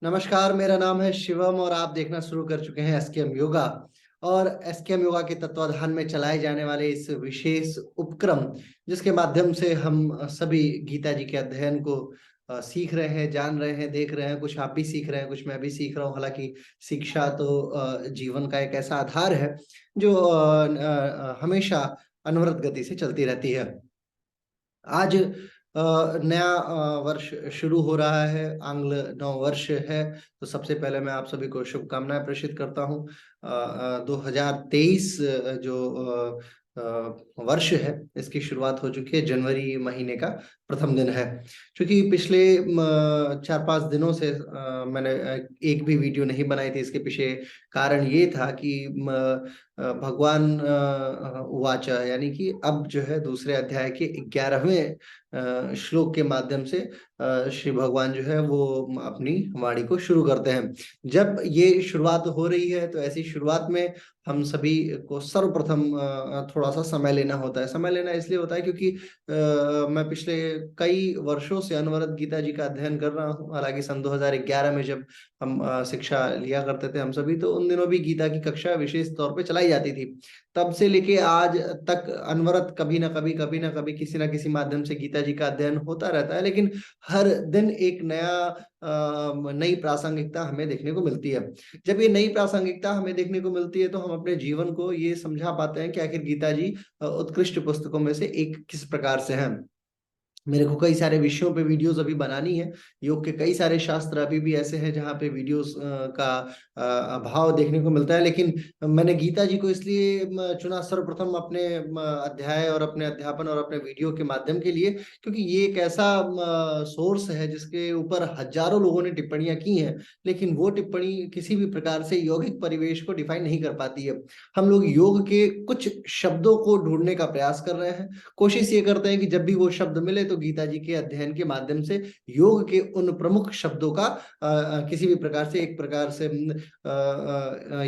नमस्कार, मेरा नाम है शिवम और आप देखना शुरू कर चुके हैं एसकेएम योगा। और एसकेएम योगा के तत्वाधान में चलाए जाने वाले इस विशेष उपक्रम जिसके माध्यम से हम सभी गीता जी के अध्ययन को सीख रहे हैं, जान रहे हैं, देख रहे हैं। कुछ आप भी सीख रहे हैं, कुछ मैं भी सीख रहा हूँ। हालांकि शिक्षा तो जीवन का एक ऐसा आधार है जो हमेशा अनवरत गति से चलती रहती है। आज नया वर्ष शुरू हो रहा है, आंग्ल नव वर्ष है। तो सबसे पहले मैं आप सभी को शुभकामनाएं प्रेषित करता हूं। 2023 जो वर्ष है, इसकी शुरुआत हो चुकी है। जनवरी महीने का प्रथम दिन है। क्योंकि पिछले 4-5 दिनों से मैंने एक भी वीडियो नहीं बनाई थी। इसके पीछे कारण ये था कि भगवान उवाच, यानी कि अब जो है दूसरे अध्याय के 11वें श्लोक के माध्यम से श्री भगवान जो है वो अपनी वाणी को शुरू करते हैं। जब ये शुरुआत हो रही है तो ऐसी शुरुआत में हम सभी को सर्वप्रथम थोड़ा सा समय लेना होता है। समय लेना इसलिए होता है क्योंकि मैं पिछले कई वर्षों से अनवरत गीता जी का अध्ययन कर रहा हूँ। हालांकि सन 2011 में जब हम शिक्षा लिया करते थे हम सभी, तो उन दिनों भी गीता की कक्षा विशेष तौर पे चलाई जाती थी। तब से लेके आज तक अनवरत कभी ना कभी किसी ना किसी माध्यम से गीता जी का अध्ययन होता रहता है। लेकिन हर दिन एक नई प्रासंगिकता हमें देखने को मिलती है। जब ये नई प्रासंगिकता हमें देखने को मिलती है तो हम अपने जीवन को ये समझा पाते हैं कि आखिर गीता जी उत्कृष्ट पुस्तकों में से एक किस प्रकार से है। मेरे को कई सारे विषयों पे वीडियोस अभी बनानी है। योग के कई सारे शास्त्र अभी भी ऐसे हैं जहाँ पे वीडियोस का अभाव देखने को मिलता है। लेकिन मैंने गीता जी को इसलिए चुना सर्वप्रथम अपने अध्याय और अपने अध्यापन और अपने वीडियो के माध्यम के लिए, क्योंकि ये एक ऐसा सोर्स है जिसके ऊपर हजारों लोगों ने टिप्पणियां की हैं। लेकिन वो टिप्पणी किसी भी प्रकार से यौगिक परिवेश को डिफाइन नहीं कर पाती है। हम लोग योग के कुछ शब्दों को ढूंढने का प्रयास कर रहे हैं। कोशिश ये करते हैं कि जब भी वो शब्द मिले तो गीता जी के अध्ययन के माध्यम से योग के उन प्रमुख शब्दों का किसी भी प्रकार से एक प्रकार से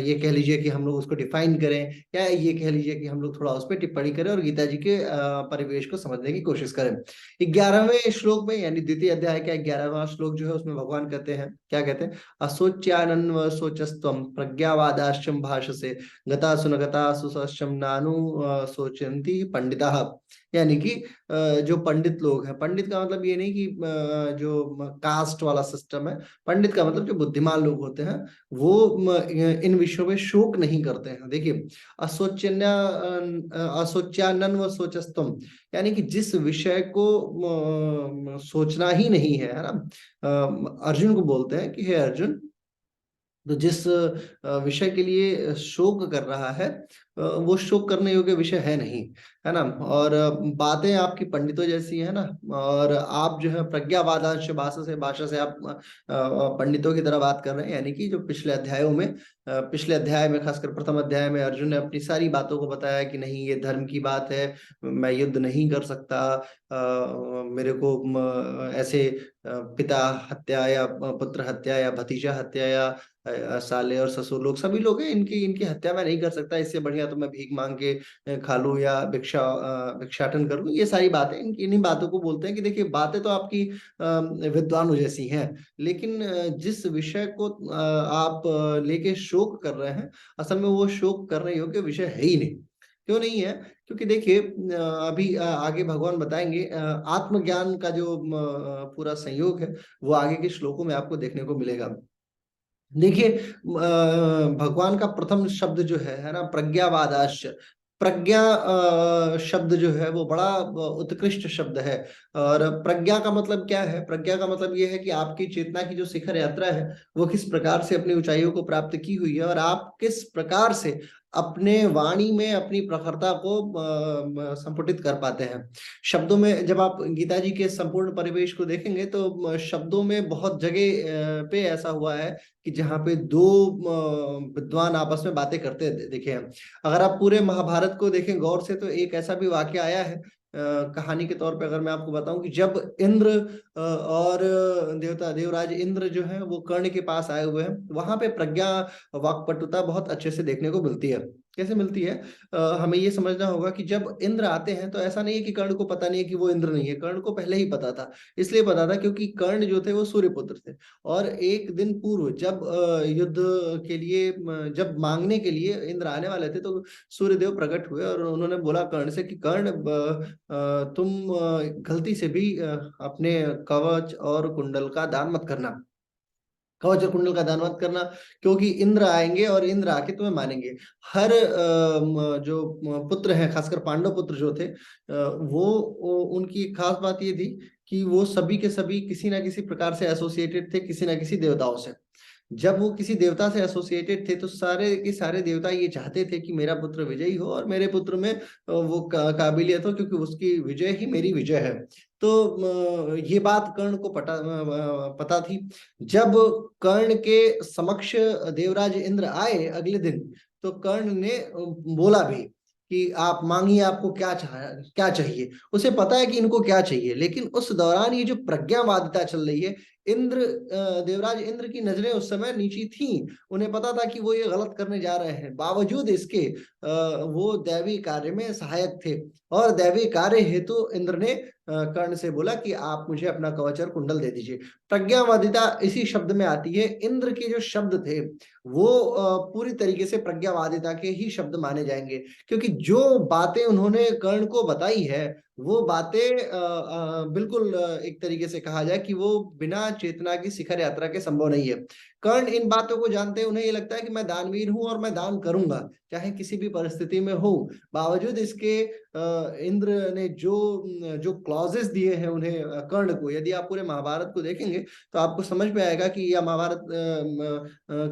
ये कह लीजिए कि हम लोग उसको डिफाइन करें, या ये कह लीजिए कि हम लोग थोड़ा उस पर टिप्पणी करें और गीता जी के परिवेश को समझने की कोशिश करें। 11वें श्लोक में, यानी द्वितीय अध्याय का 11वां श्लोक जो है, उसमें भगवान कहते हैं, क्या कहते हैं? असोच्यानन्व सोचस्तम प्रज्ञावादाश्चम भाषसे गता सुनगता सुसश्चम नानु सोचंती पंडिता। यानी कि जो पंडित लोग हैं, पंडित का मतलब ये नहीं कि जो कास्ट वाला सिस्टम है। पंडित का मतलब जो बुद्धिमान लोग होते हैं वो इन विषयों में शोक नहीं करते हैं। देखिए, असोच्यानन व सोचस्तम, यानी कि जिस विषय को सोचना ही नहीं है ना। अर्जुन को बोलते हैं कि हे अर्जुन, तो जिस विषय के लिए शोक कर रहा है वो शोक करने योग्य विषय है नहीं, है ना। और बातें आपकी पंडितों जैसी है ना। और आप जो है प्रज्ञावादांश भाषा से आप पंडितों की तरह बात कर रहे हैं। यानी कि जो पिछले अध्यायों में, पिछले अध्याय में, खासकर प्रथम अध्याय में अर्जुन ने अपनी सारी बातों को बताया कि नहीं, ये धर्म की बात है, मैं युद्ध नहीं कर सकता। मेरे को ऐसे पिता हत्या या पुत्र हत्या या भतीजा हत्या या साले और ससुर लोग सभी लोग हैं, इनकी इनकी हत्या मैं नहीं कर सकता। इससे बढ़िया तो मैं भीख मांग के खा लूं या भिक्षाटन कर लूं। ये सारी बातें, इन्हीं बातों को बोलते हैं कि देखिए, बातें तो आपकी विद्वानों जैसी हैं, लेकिन जिस विषय को आप लेके शोक कर रहे हैं, असल में वो शोक करने योग्य विषय है ही नहीं। क्यों नहीं है? क्योंकि देखिए, अभी आगे भगवान बताएंगे, आत्मज्ञान का जो पूरा संयोग है वो आगे के श्लोकों में आपको देखने को मिलेगा। देखिए, भगवान का प्रथम शब्द जो है ना, प्रज्ञावादाश्च। प्रज्ञा शब्द जो है वो बड़ा उत्कृष्ट शब्द है। और प्रज्ञा का मतलब क्या है? प्रज्ञा का मतलब ये है कि आपकी चेतना की जो शिखर यात्रा है वो किस प्रकार से अपनी ऊंचाइयों को प्राप्त की हुई है, और आप किस प्रकार से अपने वाणी में अपनी प्रखरता को संपुटित कर पाते हैं। शब्दों में जब आप गीता जी के संपूर्ण परिवेश को देखेंगे तो शब्दों में बहुत जगह पे ऐसा हुआ है कि जहाँ पे दो विद्वान आपस में बातें करते देखे हैं। अगर आप पूरे महाभारत को देखें गौर से तो एक ऐसा भी वाक्य आया है, कहानी के तौर पे अगर मैं आपको बताऊं, कि जब इंद्र और देवता देवराज इंद्र जो है वो कर्ण के पास आए हुए हैं, वहां पे प्रज्ञा वाक्पटुता बहुत अच्छे से देखने को मिलती है। कैसे मिलती है? हमें ये समझना होगा कि जब इंद्र आते हैं तो ऐसा नहीं है कि कर्ण को पता नहीं है कि वो इंद्र नहीं है, कर्ण को पहले ही पता था। इसलिए पता था क्योंकि कर्ण जो थे वो सूर्यपुत्र थे, और एक दिन पूर्व जब युद्ध के लिए जब मांगने के लिए इंद्र आने वाले थे, तो सूर्यदेव प्रकट हुए और उन्होंने बोला कर्ण से कि कर्ण, तुम गलती से भी अपने कवच और कुंडल का दान मत करना, कवच और कुंडल का दान मत करना, क्योंकि इंद्र आएंगे और इंद्र आके तुम्हें मानेंगे। हर जो पुत्र हैं, खासकर पांडव पुत्र जो थे, वो उनकी एक खास बात ये थी कि वो सभी के सभी किसी ना किसी प्रकार से एसोसिएटेड थे किसी ना किसी देवताओं से। जब वो किसी देवता से एसोसिएटेड थे तो सारे के सारे देवता ये चाहते थे कि मेरा पुत्र विजयी हो और मेरे पुत्र में वो काबिलियत हो, क्योंकि उसकी विजय ही मेरी विजय है। तो ये बात कर्ण को पता थी। जब कर्ण के समक्ष देवराज इंद्र आए अगले दिन, तो कर्ण ने बोला भी कि आप मांगिए, आपको क्या चाहिए। उसे पता है कि इनको क्या चाहिए, लेकिन उस दौरान ये जो प्रज्ञावादिता चल रही है, इंद्र देवराज इंद्र की नजरें उस समय नीची थीं। उन्हें पता था कि वो ये गलत करने जा रहे हैं, बावजूद इसके वो दैवी कार्य में सहायक थे। और दैवी कार्य हेतु इंद्र ने कर्ण से बोला कि आप मुझे अपना कवच और कुंडल दे दीजिए। प्रज्ञावादिता इसी शब्द में आती है। इंद्र के जो शब्द थे वो पूरी तरीके से प्रज्ञावादिता के ही शब्द माने जाएंगे, क्योंकि जो बातें उन्होंने कर्ण को बताई है वो बातें बिल्कुल एक तरीके से कहा जाए कि वो बिना चेतना की शिखर यात्रा के संभव नहीं है। कर्ण इन बातों को जानते हैं, उन्हें ये लगता है कि मैं दानवीर हूं और मैं दान करूंगा चाहे किसी भी परिस्थिति में हो। बावजूद इसके इंद्र ने जो जो क्लॉजेस दिए हैं उन्हें, कर्ण को, यदि आप पूरे महाभारत को देखेंगे तो आपको समझ में आएगा कि, या महाभारत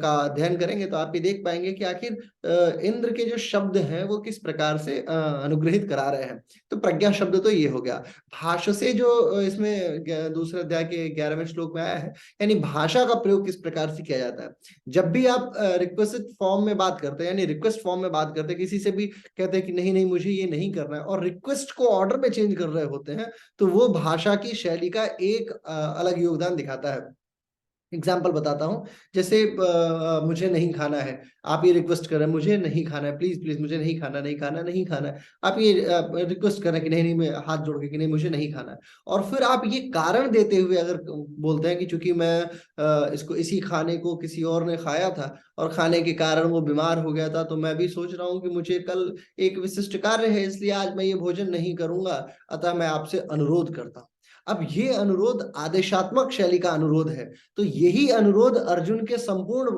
का अध्ययन करेंगे तो आप ये देख पाएंगे कि आखिर इंद्र के जो शब्द हैं वो किस प्रकार से अनुग्रहित करा रहे हैं। तो प्रज्ञा शब्द तो ये हो गया। भाष्य से जो इसमें दूसरे अध्याय के 11वें श्लोक में आया है, यानी भाषा का प्रयोग किस प्रकार से किया जाता है। जब भी आप रिक्वेस्ट फॉर्म में बात करते हैं, यानी रिक्वेस्ट फॉर्म में बात करते हैं, किसी से भी कहते हैं कि नहीं नहीं मुझे ये नहीं करना है, और रिक्वेस्ट को ऑर्डर में चेंज कर रहे होते हैं, तो वो भाषा की शैली का एक अलग योगदान दिखाता है। एग्जाम्पल बताता हूँ। जैसे मुझे नहीं खाना है, आप ये रिक्वेस्ट कर रहे हैं मुझे नहीं खाना है, प्लीज प्लीज मुझे नहीं खाना, नहीं खाना, नहीं खाना है। आप ये रिक्वेस्ट कर रहे हैं कि नहीं नहीं, मैं हाथ जोड़ के कि नहीं मुझे नहीं खाना है। और फिर आप ये कारण देते हुए अगर बोलते हैं कि चूंकि मैं इसको, इसी खाने को किसी और ने खाया था और खाने के कारण वो बीमार हो गया था, तो मैं भी सोच रहा हूँ कि मुझे कल एक विशिष्ट कार्य है, इसलिए आज मैं ये भोजन नहीं करूंगा, अतः मैं आपसे अनुरोध करता हूँ। अब ये अनुरोध आदेशात्मक शैली का अनुरोध है। तो यही अनुरोध अर्जुन के संपूर्ण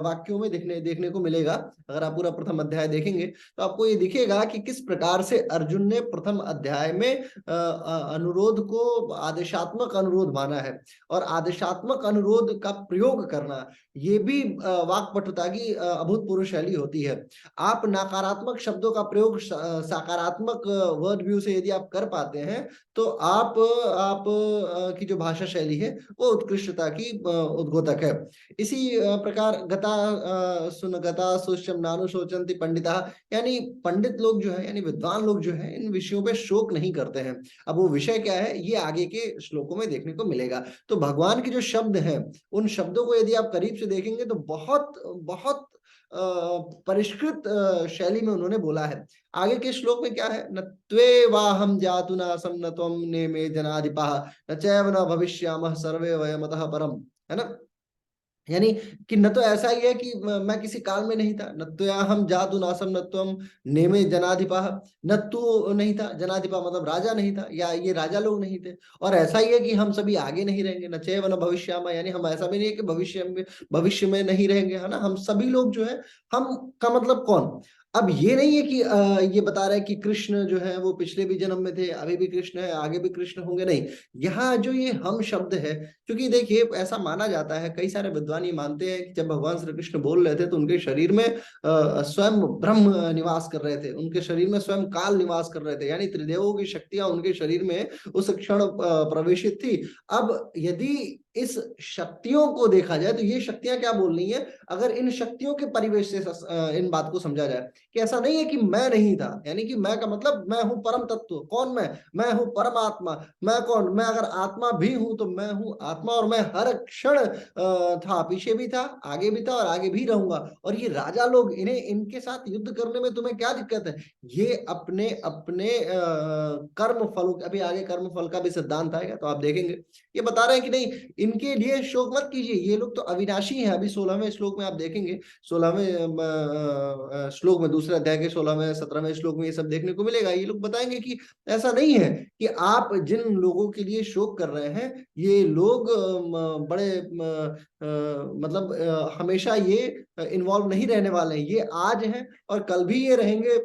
वाक्यों में देखने को मिलेगा। अगर आप पूरा प्रथम अध्याय देखेंगे तो आपको ये दिखेगा कि किस प्रकार से अर्जुन ने प्रथम अध्याय में अनुरोध को आदेशात्मक अनुरोध माना है। और आदेशात्मक अनुरोध का प्रयोग करना, ये भी वाक्पटुता की अभूतपूर्व शैली होती है। आप नकारात्मक शब्दों का प्रयोग सकारात्मक वर्ड व्यू से यदि आप कर पाते हैं, तो आप की जो भाषा शैली है वो उत्कृष्टता की उद्घोतक है। इसी प्रकार गता सुश्चम नानु शोचंति पंडिता, यानी पंडित लोग जो है, यानी विद्वान लोग जो है, इन विषयों पे शोक नहीं करते हैं। अब वो विषय क्या है ये आगे के श्लोकों में देखने को मिलेगा। तो भगवान के जो शब्द हैं, उन शब्दों को यदि आप करीब से देखेंगे तो बहुत बहुत परिष्कृत शैली में उन्होंने बोला है। आगे के श्लोक में क्या है, न त्वे वाहम जातु न सम न त्वम नेमे जनाधिपा न चैव न भविष्यामः सर्वे वयमतः परम, है ना। यानी कि न तो ऐसा ही है कि मैं किसी काल में नहीं था, न तो हम जातु नासम न त्वम नेमे जनाधिपा, न तू नहीं था, जनाधिपा मतलब राजा नहीं था, या ये राजा लोग नहीं थे। और ऐसा ही है कि हम सभी आगे नहीं रहेंगे, न चैव न भविष्यामः, यानी हम ऐसा भी नहीं है कि भविष्य में नहीं रहेंगे, है ना। हम सभी लोग जो है, हम का मतलब कौन। अब ये नहीं है कि ये बता रहे हैं कि कृष्ण जो है वो पिछले भी जन्म में थे, अभी भी कृष्ण है, आगे भी कृष्ण होंगे, नहीं। यहाँ जो ये हम शब्द है, क्योंकि देखिए ऐसा माना जाता है, कई सारे विद्वान ये मानते हैं कि जब भगवान श्री कृष्ण बोल रहे थे तो उनके शरीर में स्वयं ब्रह्म निवास कर रहे थे, उनके शरीर में स्वयं काल निवास कर रहे थे, यानी त्रिदेवों की शक्तियां उनके शरीर में उस क्षण प्रवेशित थी। अब यदि इस शक्तियों को देखा जाए तो ये शक्तियां क्या बोल रही हैं, अगर इन शक्तियों के परिवेश से इन बात को समझा जाए कि ऐसा नहीं है कि मैं नहीं था, यानी कि मैं का मतलब मैं हूं परम तत्व। कौन मैं हूं परमात्मा। मैं कौन, मैं अगर आत्मा भी हूं तो मैं हूं आत्मा, और मैं हर क्षण था, पीछे भी था, आगे भी था और आगे भी रहूंगा। और ये राजा लोग, इन्हें इनके साथ युद्ध करने में तुम्हें क्या दिक्कत है? ये अपने अपने कर्म फल, अभी आगे कर्म फल का भी सिद्धांत आएगा तो आप देखेंगे, ये बता रहे हैं कि नहीं, इनके लिए शोक मत कीजिए, ये लोग तो अविनाशी हैं। अभी 16वें श्लोक में आप देखेंगे, 16वें श्लोक में, दूसरे अध्याय के 16वें 17वें श्लोक में ये सब देखने को मिलेगा। ये लोग बताएंगे कि ऐसा नहीं है कि आप जिन लोगों के लिए शोक कर रहे हैं, ये लोग बड़े मतलब हमेशा ये इन्वॉल्व नहीं रहने वाले हैं, ये आज हैं और कल भी ये रहेंगे।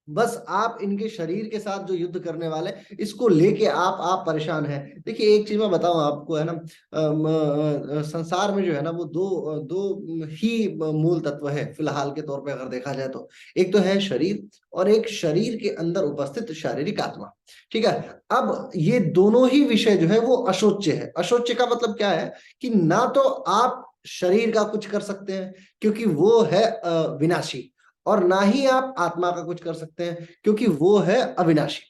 बस आप इनके शरीर के साथ जो युद्ध करने वाले, इसको लेके आप परेशान हैं। देखिए एक चीज मैं बताऊं आपको, है ना, संसार में जो है ना, वो दो दो ही मूल तत्व है फिलहाल के तौर पे अगर देखा जाए तो। एक तो है शरीर, और एक शरीर के अंदर उपस्थित शारीरिक आत्मा। ठीक है। अब ये दोनों ही विषय जो है वो अशोच्य है। अशोच्य का मतलब क्या है कि ना तो आप शरीर का कुछ कर सकते हैं क्योंकि वो है विनाशी, और ना ही आप आत्मा का कुछ कर सकते हैं क्योंकि वो है अविनाशी।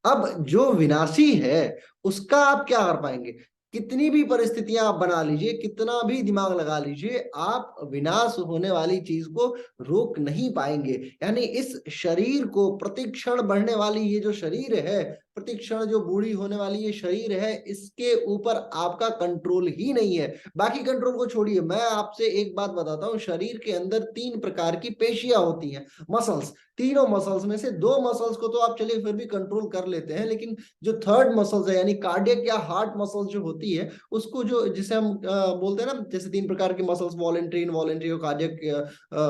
अब जो विनाशी है उसका आप क्या कर पाएंगे? कितनी भी परिस्थितियां आप बना लीजिए, कितना भी दिमाग लगा लीजिए, आप विनाश होने वाली चीज को रोक नहीं पाएंगे। यानी इस शरीर को प्रतिक्षण बढ़ने वाली ये जो शरीर है, प्रतिक्षण जो बूढ़ी होने वाली ये शरीर है, इसके ऊपर आपका कंट्रोल ही नहीं है। बाकी कंट्रोल को छोड़िए, मैं आपसे एक बात बताता हूं, शरीर के अंदर 3 प्रकार की पेशियां होती हैं, मसल्स। तीनों मसल्स में से 2 मसल्स को तो आप चलिए फिर भी कंट्रोल कर लेते हैं, लेकिन जो थर्ड मसल्स है, यानी कार्डियक या हार्ट मसल्स जो होती है, उसको जो जिसे हम बोलते हैं ना, जैसे 3 प्रकार की मसल्स, वॉलेंट्री, इनवॉलेंट्री और कार्डियक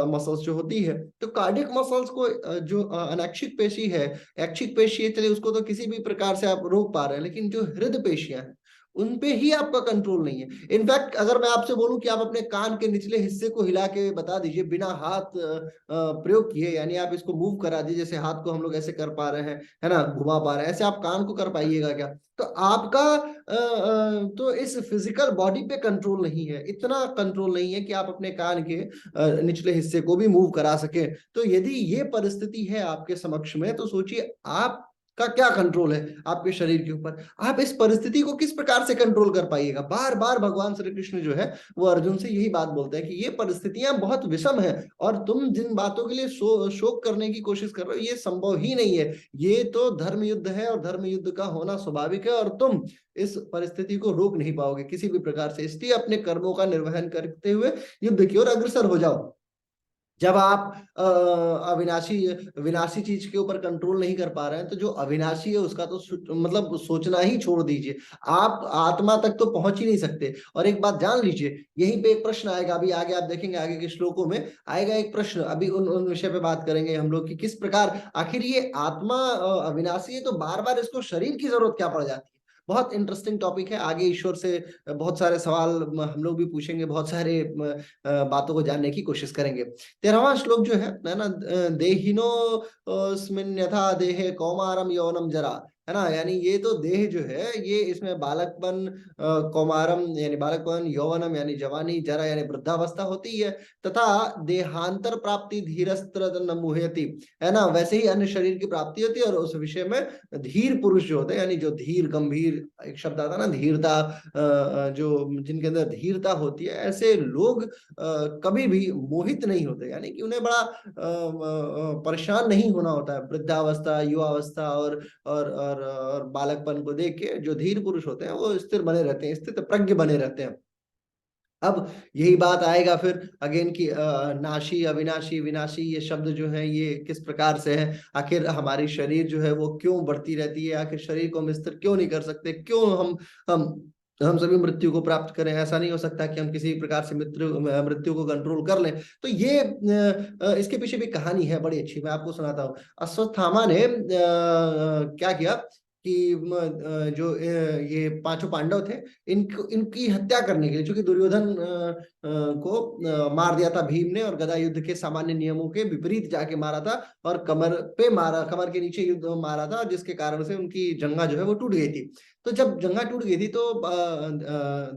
मसल्स जो होती है, तो कार्डियक मसल्स को जो अनैच्छिक पेशी है, ऐच्छिक पेशी है, चलिए उसको तो किसी भी प्रकार से आप रोक पा रहे हैं, लेकिन जो हृदय पेशियां हैं उन पे ही आपका कंट्रोल नहीं है। इनफैक्ट अगर मैं आपसे बोलूं कि आप अपने कान के निचले हिस्से को हिला के बता दीजिए बिना हाथ प्रयोग किए, यानी आप इसको मूव करा दीजिए, जैसे हाथ को हम लोग ऐसे कर पा रहे हैं, है ना, घुमा पा रहे हैं, ऐसे आप कान को कर पाइएगा क्या? तो आपका तो इस फिजिकल बॉडी पे कंट्रोल नहीं है, इतना कंट्रोल नहीं है कि आप अपने कान के निचले हिस्से को भी मूव करा सके। तो यदि ये परिस्थिति है आपके समक्ष में, तो सोचिए आप का क्या कंट्रोल है आपके शरीर के ऊपर? आप इस परिस्थिति को किस प्रकार से कंट्रोल कर पाइएगा? बार बार भगवान श्री कृष्ण जो है वो अर्जुन से यही बात बोलते हैं कि ये परिस्थितियां बहुत विषम है, और तुम जिन बातों के लिए शोक करने की कोशिश कर रहे हो ये संभव ही नहीं है। ये तो धर्म युद्ध है, और धर्म युद्ध का होना स्वाभाविक है, और तुम इस परिस्थिति को रोक नहीं पाओगे किसी भी प्रकार से। इसलिए अपने कर्मों का निर्वहन करते हुए युद्ध की ओर अग्रसर हो जाओ। जब आप अविनाशी विनाशी चीज के ऊपर कंट्रोल नहीं कर पा रहे हैं, तो जो अविनाशी है उसका तो मतलब सोचना ही छोड़ दीजिए, आप आत्मा तक तो पहुंच ही नहीं सकते। और एक बात जान लीजिए, यहीं पे एक प्रश्न आएगा, अभी आगे आप देखेंगे, आगे के श्लोकों में आएगा एक प्रश्न, अभी उन विषय पे बात करेंगे हम लोग कि किस प्रकार आखिर ये आत्मा अविनाशी है, तो बार बार इसको शरीर की जरूरत क्या पड़ जाती है। बहुत इंटरेस्टिंग टॉपिक है, आगे ईश्वर से बहुत सारे सवाल हम लोग भी पूछेंगे, बहुत सारे बातों को जानने की कोशिश करेंगे। 13वां श्लोक जो है ना, देहिनो अस्मिन् यथा देहे कौमारम यौवनम जरा, है ना, यानी ये तो देह जो है ये, इसमें बालकपन, कौमारम यानी बालकपन, यौवनम यानी जवानी, जरा यानी वृद्धावस्था होती है, तथा देहांतर प्राप्ति धीरस्त्र न मुह्यति, है ना, वैसे ही अन्य शरीर की प्राप्ति होती है। और उस विषय में धीर पुरुष जो होते हैं, यानी जो धीर गंभीर, एक शब्द आता है ना धीरता, जो जिनके अंदर धीरता होती है, ऐसे लोग कभी भी मोहित नहीं होते, यानी कि उन्हें बड़ा परेशान नहीं होना होता है वृद्धावस्था, युवावस्था और बालकपन को देख के। जो धीर पुरुष होते हैं वो स्थिर बने रहते हैं, स्थित प्रज्ञ बने रहते हैं। अब यही बात आएगा फिर अगेन की नाशी, अविनाशी, विनाशी, ये शब्द जो है ये किस प्रकार से है, आखिर हमारी शरीर जो है वो क्यों बढ़ती रहती है, आखिर शरीर को हम स्थिर क्यों नहीं कर सकते, क्यों हम हम सभी मृत्यु को प्राप्त करें? ऐसा नहीं हो सकता कि हम किसी प्रकार से मृत्यु को कंट्रोल कर लें। तो ये इसके पीछे भी कहानी है बड़ी अच्छी, मैं आपको सुनाता हूँ। अश्वत्थामा ने क्या किया कि ये पांचों पांडव थे, इनकी हत्या करने के लिए, चूंकि दुर्योधन को मार दिया था भीम ने, और गदा युद्ध के सामान्य नियमों के विपरीत जाके मारा था, और कमर पे मारा, कमर के नीचे युद्ध मारा था, जिसके कारण से उनकी जंगा जो है वो टूट गई थी। तो जब जंगा टूट गई थी तो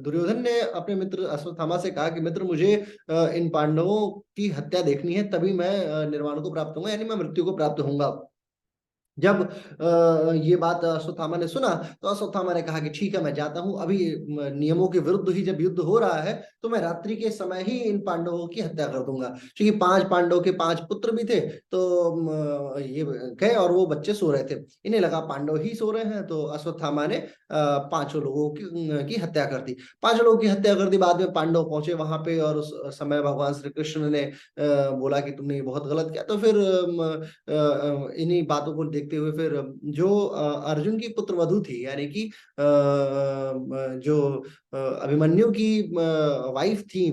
दुर्योधन ने अपने मित्र अश्वत्थामा से कहा कि मित्र, मुझे इन पांडवों की हत्या देखनी है, तभी मैं निर्वाण को प्राप्त होऊंगा, यानी मैं मृत्यु को प्राप्त होऊंगा। जब ये बात अश्वत्थामा ने सुना, तो अश्वत्थामा ने कहा कि ठीक है, मैं जाता हूं, अभी नियमों के विरुद्ध ही जब युद्ध हो रहा है, तो मैं रात्रि के समय ही इन पांडवों की हत्या कर दूंगा। क्योंकि पांच पांडवों के पांच पुत्र भी थे, तो ये गए और वो बच्चे सो रहे थे, इन्हें लगा पांडव ही सो रहे हैं, तो अश्वत्थामा ने पांचों लोगों की हत्या कर दी। पांचों लोगों की हत्या कर दी। बाद में पांडव पहुंचे वहां पे, और उस समय भगवान श्री कृष्ण ने बोला कि तुमने ये बहुत गलत किया। तो फिर इन्हीं बातों को देखते हुए फिर जो अर्जुन की पुत्रवधू थी, यानी कि जो अभिमन्यु की वाइफ थी,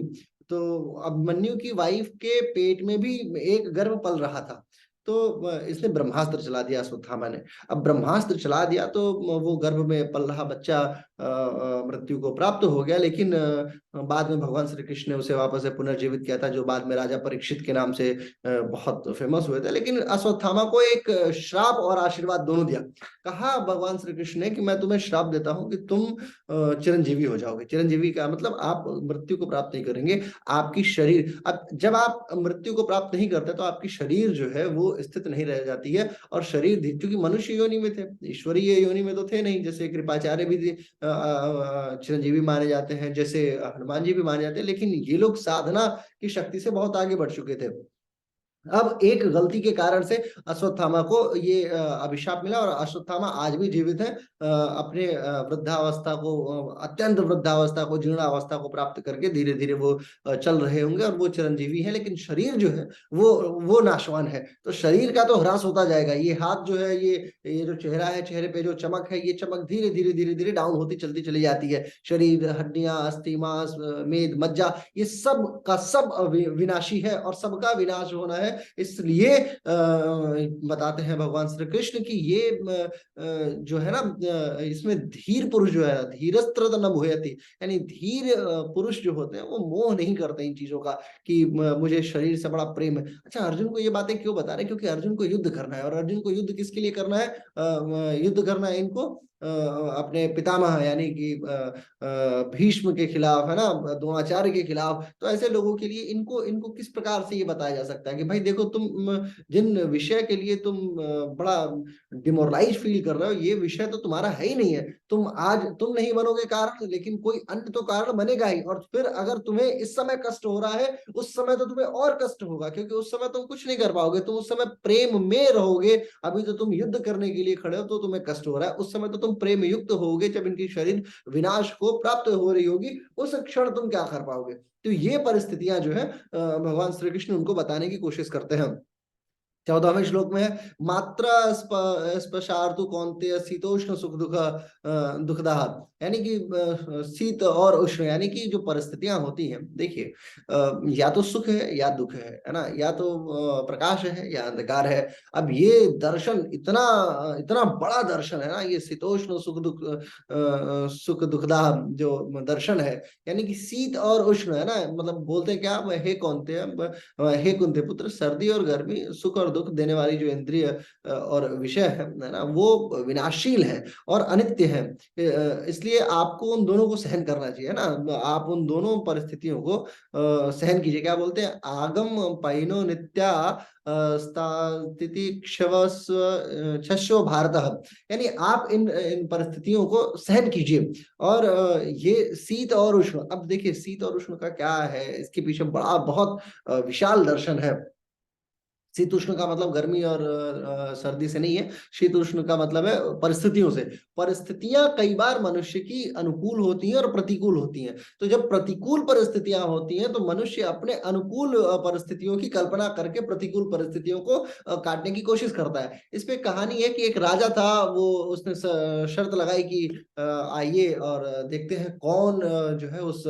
तो अभिमन्यु की वाइफ के पेट में भी एक गर्भ पल रहा था। तो इसने ब्रह्मास्त्र चला दिया अश्वत्थामा ने। अब ब्रह्मास्त्र चला दिया तो वो गर्भ में पल रहा बच्चा मृत्यु को प्राप्त हो गया। लेकिन बाद में भगवान श्री कृष्ण ने उसे वापस से पुनर्जीवित किया था, जो बाद में राजा परीक्षित के नाम से बहुत फेमस हुए थे। लेकिन अश्वत्थामा को एक श्राप और आशीर्वाद दोनों दिया। कहा भगवान श्री कृष्ण ने कि मैं तुम्हें श्राप देता हूं कि तुम चिरंजीवी हो जाओगे। चिरंजीवी का मतलब आप मृत्यु को प्राप्त नहीं करेंगे, आपकी शरीर, अब जब आप मृत्यु को प्राप्त नहीं करते तो आपकी शरीर जो है वो स्थित नहीं रह जाती है। और शरीर, क्योंकि मनुष्य योनि में थे, ईश्वरीय योनि में तो थे नहीं, जैसे कृपाचार्य भी चिरंजीवी माने जाते हैं, जैसे हनुमान जी भी माने जाते हैं, लेकिन ये लोग साधना की शक्ति से बहुत आगे बढ़ चुके थे। अब एक गलती के कारण से अश्वत्थामा को ये अभिशाप मिला, और अश्वत्थामा आज भी जीवित है, अपने वृद्धावस्था को, अत्यंत वृद्धावस्था को, जीर्णावस्था को प्राप्त करके धीरे धीरे वो चल रहे होंगे, और वो चिरंजीवी है। लेकिन शरीर जो है वो नाशवान है। तो शरीर का तो ह्रास होता जाएगा। ये हाथ जो है, ये जो चेहरा है, चेहरे पे जो चमक है, ये चमक धीरे धीरे धीरे धीरे डाउन होती चलती चली जाती है। शरीर, हड्डियां, अस्थि, मांस, मेद, मज्जा, ये सब का सब विनाशी है, और सबका विनाश होना है। इसलिए बताते हैं भगवान श्री कृष्ण की ये जो है ना, इसमें धीर पुरुष जो है, धीरस्त्र न भूयति, यानी धीर पुरुष जो होते हैं वो मोह नहीं करते इन चीजों का, कि मुझे शरीर से बड़ा प्रेम है। अच्छा, अर्जुन को ये बातें क्यों बता रहे हैं? क्योंकि अर्जुन को युद्ध करना है। और अर्जुन को युद्ध किसके लिए करना है? युद्ध करना है इनको अपने पितामह, यानी कि भीष्म के खिलाफ, है ना, द्रोणाचार्य के खिलाफ। तो ऐसे लोगों के लिए इनको इनको किस प्रकार से ये बताया जा सकता है कि भाई देखो, तुम जिन विषय के लिए तुम बड़ा डिमोरलाइज फील कर रहे हो, ये विषय तो तुम्हारा है ही नहीं है। तुम नहीं बनोगे कारण, लेकिन कोई अन्य तो कारण बनेगा ही। और फिर अगर तुम्हें इस समय कष्ट हो रहा है, उस समय तो तुम्हें और कष्ट होगा, क्योंकि उस समय तुम कुछ नहीं कर पाओगे, तुम उस समय प्रेम में रहोगे। अभी तो तुम युद्ध करने के लिए खड़े हो तो तुम्हें कष्ट हो रहा है, उस समय तो तुम प्रेम युक्त होगे, जब इनकी शरीर विनाश को प्राप्त हो रही होगी, उस क्षण तुम क्या कर पाओगे? तो ये परिस्थितियां जो है भगवान श्री कृष्ण उनको बताने की कोशिश करते हैं। 14वें श्लोक में है, मात्र स्पर्शार्तु कौन्तेय शीतोष्ण सुख दुख दुखदाह, यानी कि शीत और उष्ण, यानी कि जो परिस्थितियां होती हैं, देखिए या तो सुख है या दुख है ना, या तो प्रकाश है या अंधकार है। अब ये दर्शन इतना इतना बड़ा दर्शन है ना, ये शीतोष्ण सुख दुखदाह जो दर्शन है, यानी कि शीत और उष्ण, है ना, मतलब बोलते क्या, हे कौन्तेय, हे कुंती पुत्र, सर्दी और गर्मी, सुख और दुख देने वाली जो इंद्रिय और विषय है ना, वो विनाशील है और अनित्य है। इसलिए आपको उन दोनों को सहन करना चाहिए, है ना। आप उन दोनों परिस्थितियों को सहन कीजिए। क्या बोलते हैं? आगम पैनो नित्या भारत, यानी आप इन परिस्थितियों को सहन कीजिए। और ये शीत और उष्ण, अब देखिए शीत और उष्ण का क्या है, इसके पीछे बड़ा बहुत विशाल दर्शन है। शीत उष्ण का मतलब गर्मी और सर्दी से नहीं है। शीत उष्ण का मतलब है परिस्थितियों से। परिस्थितियां कई बार मनुष्य की अनुकूल होती हैं और प्रतिकूल होती हैं। तो जब प्रतिकूल परिस्थितियां होती हैं, तो मनुष्य अपने अनुकूल परिस्थितियों की कल्पना करके प्रतिकूल परिस्थितियों को काटने की कोशिश करता है। इस पे कहानी है कि एक राजा था, वो उसने शर्त लगाई कि आइए और देखते हैं कौन जो है उस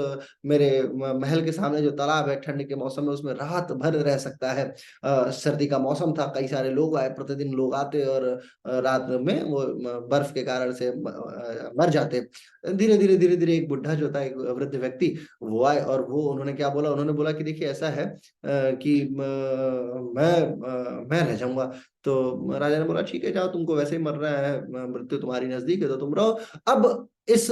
मेरे महल के सामने जो तालाब है, ठंड के मौसम में उसमें रात भर रह सकता है सर्दी का मौसम था, कई सारे लोग आए, प्रतिदिन लोग आते और रात में वो बर्फ के कारण से मर जाते। धीरे धीरे एक बुढ़ा जो था, एक वृद्ध व्यक्ति, वो आए और वो उन्होंने क्या बोला, उन्होंने बोला कि देखिए ऐसा है कि मैं रह जाऊंगा। तो राजा ने बोला ठीक है, जाओ, तुमको वैसे ही मरना है, मृत्यु तुम्हारी नजदीक है तो तुम रहो। अब इस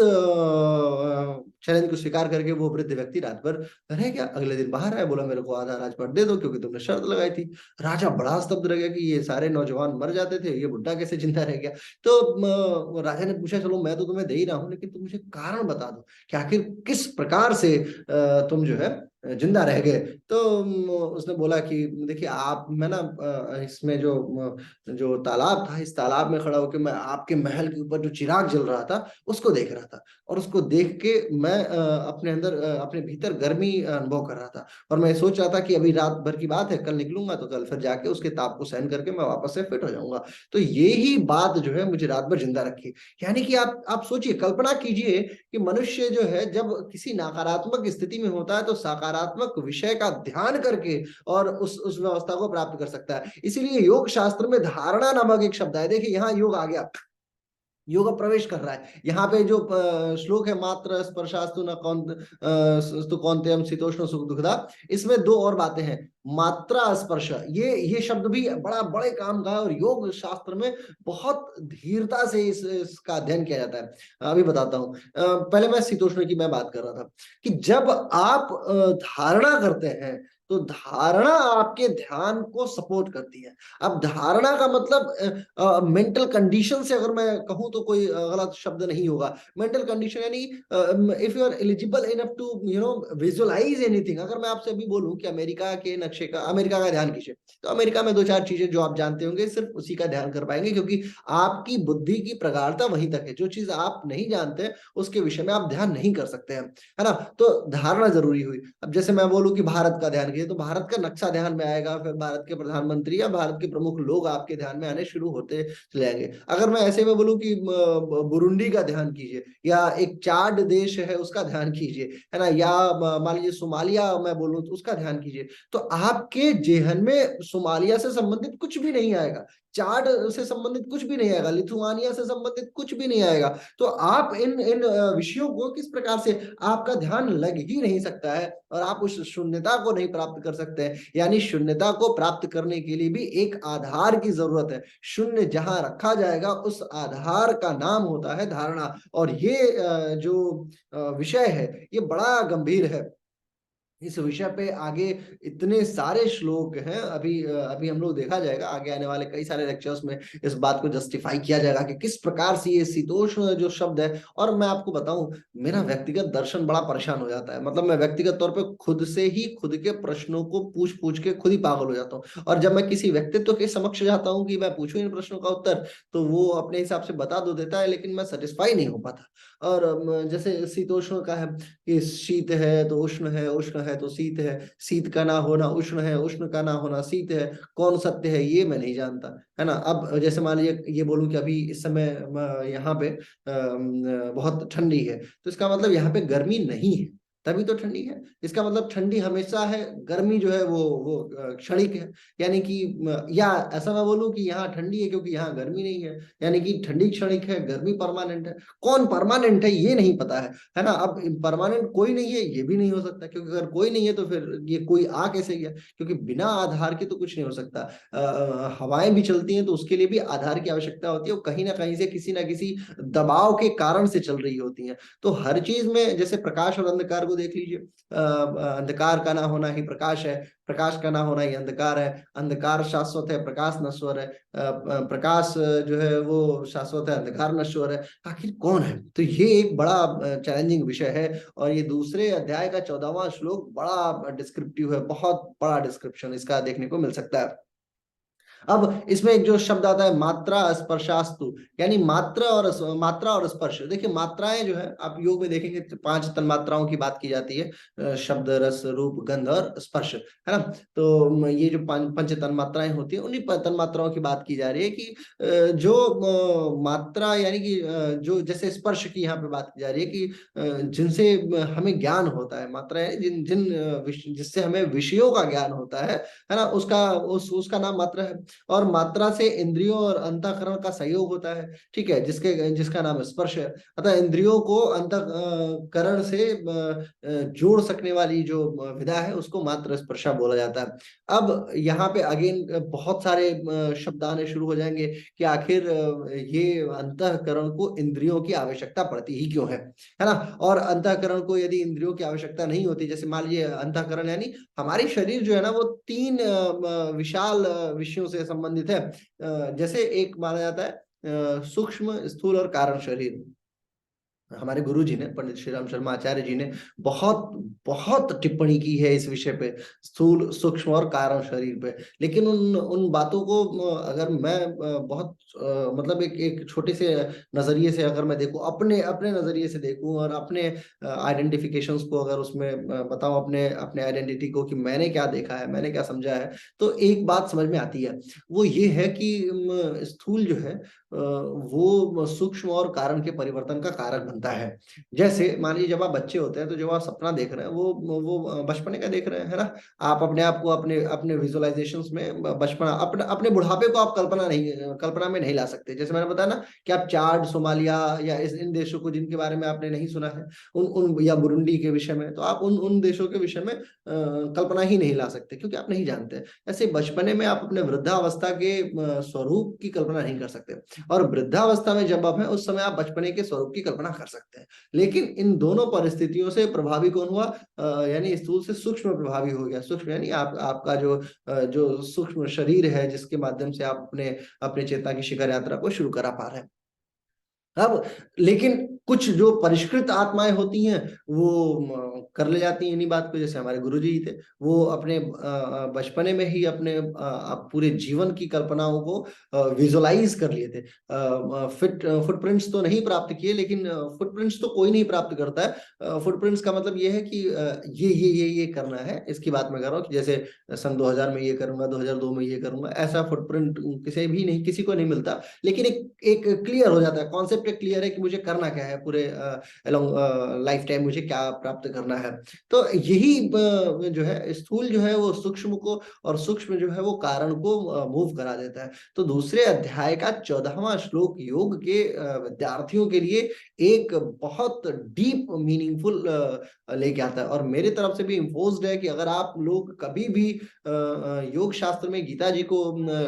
चैलेंज को स्वीकार करके वो वृद्ध व्यक्ति रात भर रह गया। अगले दिन बाहर आया, बोला मेरे को आधा राजपाट दे दो क्योंकि तुमने शर्त लगाई थी। राजा बड़ा स्तब्ध रह गया कि ये सारे नौजवान मर जाते थे, ये बुढ़ा कैसे जिंदा रह गया। तो राजा ने पूछा चलो मैं तो तुम्हें दे ही रहा हूं, लेकिन तुम मुझे कारण बता दो कि आखिर किस प्रकार से तुम जो है जिंदा रह गए। तो उसने बोला कि देखिए आप, मैं ना इसमें जो तालाब था, इस तालाब में खड़ा होकर मैं आपके महल के ऊपर जो चिराग जल रहा था उसको देख रहा था, और उसको देख के मैं अपने अंदर अपने भीतर गर्मी अनुभव कर रहा था। और मैं सोच रहा था कि अभी रात भर की बात है, कल निकलूंगा तो कल फिर जाके उसके ताप को सहन करके मैं वापस से फिट हो जाऊंगा। तो ये ही बात जो है मुझे रात भर जिंदा रखी। यानी कि आप सोचिए, कल्पना कीजिए कि मनुष्य जो है जब किसी नकारात्मक स्थिति में होता है तो सकारात्मक विषय का ध्यान करके और उस व्यवस्था को प्राप्त कर सकता है। इसीलिए योग शास्त्र में धारणा नामक एक शब्द है। देखिए यहाँ योग आ गया, योग प्रवेश कर रहा है। यहाँ पे जो श्लोक है, मात्र स्पर्शास्तु न कौन स्तु कौन्तेयम शीतोष्ण सुख दुखदा, इसमें दो और बातें हैं। मात्रा स्पर्श, ये शब्द भी बड़ा बड़े काम का है, और योग शास्त्र में बहुत धीरता से इसका अध्ययन किया जाता है। अभी बताता हूँ। पहले मैं शीतोष्ण की मैं बात कर रहा था कि जब आप धारणा करते हैं तो धारणा आपके ध्यान को सपोर्ट करती है। अब धारणा का मतलब मेंटल कंडीशन से अगर मैं कहूं तो कोई गलत शब्द नहीं होगा। मेंटल कंडीशन यानी if you are eligible enough to visualise anything. अगर मैं आपसे अभी बोलूं कि अमेरिका के नक्शे का, अमेरिका का ध्यान कीजिए, तो अमेरिका में दो चार चीजें जो आप जानते होंगे सिर्फ उसी का ध्यान कर पाएंगे, क्योंकि आपकी बुद्धि की प्रगाढ़ता वहीं तक है। जो चीज आप नहीं जानते उसके विषय में आप ध्यान नहीं कर सकते हैं, है ना। तो धारणा जरूरी हुई। अब जैसे मैं बोलूं कि भारत का ध्यान कीजिए, तो भारत का नक्शा ध्यान में आएगा, फिर भारत के प्रधानमंत्री या भारत के प्रमुख लोग आपके ध्यान में आने शुरू होते चले जाएंगे। अगर मैं ऐसे में बोलूं कि बुरुंडी का ध्यान कीजिए, या एक चाड देश है उसका ध्यान कीजिए, है ना, या मान लीजिए सोमालिया मैं बोलूं तो उसका ध्यान कीजिए, तो आपके जेहन में सोमालिया से संबंधित कुछ भी नहीं आएगा, चाड से संबंधित कुछ भी नहीं आएगा, लिथुआनिया से संबंधित कुछ भी नहीं आएगा। तो आप इन इन विषयों को किस प्रकार से, आपका ध्यान लग ही नहीं सकता है, और आप उस शून्यता को नहीं प्राप्त कर सकते हैं। यानी शून्यता को प्राप्त करने के लिए भी एक आधार की जरूरत है। शून्य जहां रखा जाएगा उस आधार का नाम होता है धारणा। और ये जो विषय है ये बड़ा गंभीर है। इस विषय पे आगे इतने सारे श्लोक हैं। अभी हम लोग देखा जाएगा आगे आने वाले कई सारे लेक्चर्स में इस बात को जस्टिफाई किया जाएगा कि किस प्रकार से ये शीतोष्ण जो शब्द है। और मैं आपको बताऊं, मेरा व्यक्तिगत दर्शन बड़ा परेशान हो जाता है। मतलब मैं व्यक्तिगत तौर पे खुद से ही खुद के प्रश्नों को पूछ पूछ के खुद ही पागल हो जाता हूँ। और जब मैं किसी व्यक्तित्व के समक्ष जाता हूँ कि मैं पूछूं इन प्रश्नों का उत्तर, तो वो अपने हिसाब से बता दो देता है, लेकिन मैं सेटिस्फाई नहीं हो पाता। और जैसे शीतोष्ण का है कि शीत है तो उष्ण है, उष्ण है तो शीत है, शीत का ना होना उष्ण है, उष्ण का ना होना शीत है, कौन सत्य है ये मैं नहीं जानता, है ना। अब जैसे मान लीजिए ये बोलूं कि अभी इस समय यहाँ पे बहुत ठंडी है, तो इसका मतलब यहाँ पे गर्मी नहीं है, तभी तो ठंडी है। इसका मतलब ठंडी हमेशा है, गर्मी जो है वो क्षणिक है। यानी कि या ऐसा मैं बोलूं कि यहाँ ठंडी है क्योंकि यहाँ गर्मी नहीं है, यानी कि ठंडी क्षणिक है, गर्मी परमानेंट है। कौन परमानेंट है ये नहीं पता है ना। अब परमानेंट कोई नहीं है ये भी नहीं हो सकता, क्योंकि अगर कोई नहीं है तो फिर ये कोई आ कैसे गया, क्योंकि बिना आधार के तो कुछ नहीं हो सकता। हवाएं भी चलती हैं तो उसके लिए भी आधार की आवश्यकता होती है, वो कहीं ना कहीं से किसी ना किसी दबाव के कारण से चल रही होती हैं। तो हर चीज में जैसे प्रकाश और अंधकार को देख लीजिए, अंधकार का ना होना ही प्रकाश है, प्रकाश का ना होना ही अंधकार है, अंधकार शाश्वत है, प्रकाश नश्वर है, प्रकाश जो है वो शाश्वत है, अंधकार नश्वर है। आखिर कौन है? तो ये एक बड़ा चैलेंजिंग विषय है। और ये दूसरे अध्याय का 14वां श्लोक बड़ा डिस्क्रिप्टिव है, बहुत बड़ा डिस्क्रिप्शन इसका देखने को मिल सकता है। अब इसमें एक जो शब्द आता है मात्रा स्पर्शास्तु, यानी मात्रा और स्पर्श। देखिए मात्राएं जो है आप योग में देखेंगे तो 5 तन्मात्राओं की बात की जाती है, शब्द, रस, रूप, गंध और स्पर्श, है ना। तो ये जो पंच तन्मात्राएं होती है, उन्हीं तन्मात्राओं की बात की जा रही है कि जो मात्रा यानी कि जो जैसे स्पर्श की यहाँ पे बात की जा रही है कि जिनसे हमें ज्ञान होता है, मात्राएं जिन जिन जिससे हमें विषयों का ज्ञान होता है ना, उसका नाम मात्रा है। और मात्रा से इंद्रियों और अंतःकरण का सहयोग होता है, ठीक है, जिसका नाम स्पर्श है। अतः इंद्रियों को अंतःकरण से जोड़ सकने वाली जो विधा है उसको मात्र स्पर्शा बोला जाता है। अब यहाँ पे अगेन बहुत सारे शब्द आने शुरू हो जाएंगे कि आखिर ये अंतःकरण को इंद्रियों की आवश्यकता पड़ती ही क्यों है ना। और अंतःकरण को यदि इंद्रियों की आवश्यकता नहीं होती, जैसे मान लीजिए अंतःकरण यानी हमारी शरीर जो है ना वो 3 विशाल विषयों से संबंधित है। जैसे एक माना जाता है सूक्ष्म, स्थूल और कारण शरीर। हमारे गुरु जी ने, पंडित श्री राम शर्मा आचार्य जी ने बहुत बहुत टिप्पणी की है इस विषय पे, स्थूल, सूक्ष्म और कारण शरीर पे। लेकिन उन उन बातों को अगर मैं बहुत मतलब एक एक छोटे से नजरिए से अगर मैं देखूं, अपने अपने नजरिए से देखूं और अपने आइडेंटिफिकेशंस को अगर उसमें बताऊं, अपने अपने आइडेंटिटी को कि मैंने क्या देखा है, मैंने क्या समझा है, तो एक बात समझ में आती है। वो ये है कि स्थूल जो है वो सूक्ष्म और कारण के परिवर्तन का कारक बनता है। जैसे मान लीजिए जब आप बच्चे होते हैं तो जब आप सपना देख रहे हैं वो बचपने का देख रहे हैं, है ना। आप अपने आप को अपने अपने विजुअलाइजेशंस में बचपना, अपने अपने बुढ़ापे को आप कल्पना में नहीं ला सकते। जैसे मैंने बताया ना कि आप चाड, सोमालिया या इन देशों को जिनके बारे में आपने नहीं सुना है, उन उन या बुरुंडी के विषय में, तो आप उन उन देशों के विषय में कल्पना ही नहीं ला सकते क्योंकि आप नहीं जानते। ऐसे बचपने में आप अपने वृद्धावस्था के स्वरूप की कल्पना नहीं कर सकते, और वृद्धावस्था में जब आप हैं उस समय आप बचपने के स्वरूप की कल्पना कर सकते हैं। लेकिन इन दोनों परिस्थितियों से प्रभावी कौन हुआ, यानी स्थूल से सूक्ष्म प्रभावी हो गया। सूक्ष्म यानी आपका जो सूक्ष्म शरीर है जिसके माध्यम से आप अपने अपने चेतना की शिखर यात्रा को शुरू करा पा रहे हैं। अब लेकिन कुछ जो परिष्कृत आत्माएं होती हैं वो कर ले जाती हैं इन्हीं बात को। जैसे हमारे गुरुजी थे, वो अपने बचपने में ही अपने पूरे जीवन की कल्पनाओं को विजुलाइज कर लिए थे। फुटप्रिंट्स तो नहीं प्राप्त किए, लेकिन फुटप्रिंट्स तो कोई नहीं प्राप्त करता है। फुटप्रिंट्स का मतलब ये है कि ये करना है, इसकी बात मैं कर रहा हूँ कि जैसे सन 2000 में ये करूंगा, 2002 में ये करूंगा, ऐसा फुटप्रिंट किसी को नहीं मिलता। लेकिन एक एक क्लियर हो जाता है, कॉन्सेप्ट क्लियर है कि मुझे करना क्या है, पूरे अलोंग लाइफ टाइम मुझे क्या प्राप्त करना है। तो यही जो है स्थूल जो है वो सूक्ष्म को, और सूक्ष्म जो है वो कारण को मूव करा देता है। तो दूसरे अध्याय का 14वां श्लोक योग के विद्यार्थियों के लिए एक बहुत डीप मीनिंगफुल लेके आता है, और मेरे तरफ से भी इम्पोज्ड है कि अगर आप लोग कभी भी योग शास्त्र में गीता जी को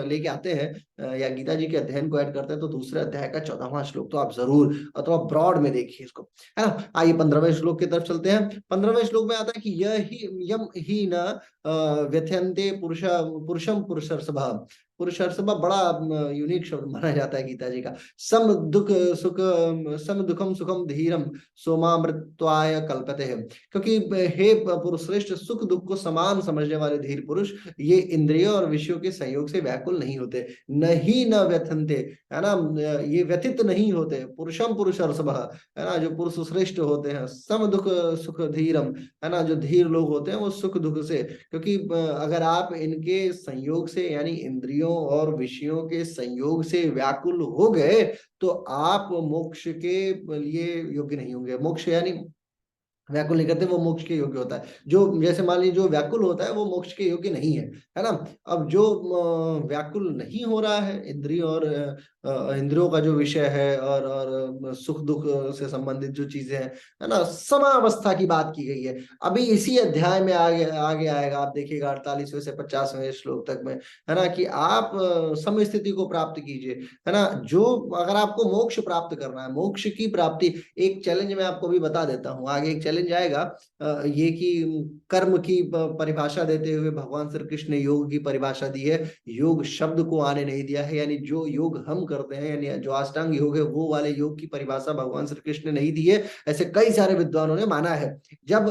लेके आते हैं या गीता जी के अध्ययन को ऐड करते हैं, तो दूसरे अध्याय का 14वां श्लोक तो आप जरूर अथवा ब्रॉड में देखिए इसको, है ना। आइए 15वें श्लोक की तरफ चलते हैं। 15वें श्लोक में आता है कि यम ही न व्यथयन्ते पुरुषम पुरुषर्षभा। पुरुषर्षभा बड़ा यूनिक शब्द माना जाता है गीता जी का। सम दुखम सुखम धीरम सोमामृत्वाय कल्पते है। क्योंकि हे पुरुष श्रेष्ठ, सुख दुख को समान समझने वाले धीर पुरुष ये इंद्रियों और विषयों के संयोग से व्याकुल नहीं होते, नहीं न व्यथनते, है ना, ये व्यथित नहीं होते। पुरुषम पुरुषर्षभ, है ना, जो पुरुष श्रेष्ठ होते हैं। सम दुख सुख धीरम, है ना, जो धीर लोग होते हैं वो सुख दुख से, क्योंकि अगर आप इनके संयोग से यानी इंद्रियों और विषयों के संयोग से व्याकुल हो गए तो आप मोक्ष के लिए योग्य नहीं होंगे। मोक्ष यानी व्याकुल नहीं करते, वो मोक्ष के योग्य होता है। जो जैसे मान लीजिए जो व्याकुल होता है वो मोक्ष के योग्य नहीं है ना। अब जो व्याकुल नहीं हो रहा है इंद्रियों और इंद्रियों का जो विषय है और सुख दुख से संबंधित जो चीजें हैं, है ना, समावस्था की बात की गई है। अभी इसी अध्याय में आगे आगे आएगा, आप देखिएगा 48वें से 50वें श्लोक तक में, है ना, कि आप सम स्थिति को प्राप्त कीजिए, है ना। जो अगर आपको मोक्ष प्राप्त करना है, मोक्ष की प्राप्ति, एक चैलेंज मैं आपको भी बता देता हूँ, आगे एक चैलेंज आएगा ये कि कर्म की परिभाषा देते हुए भगवान श्री कृष्ण ने योग की परिभाषा दी है, योग शब्द को आने नहीं दिया है, यानी जो योग हम करते हैं, यानी जो अष्टांग योग है वो वाले योग की परिभाषा भगवान श्री कृष्ण ने नहीं दी है, ऐसे कई सारे विद्वानों ने माना है। जब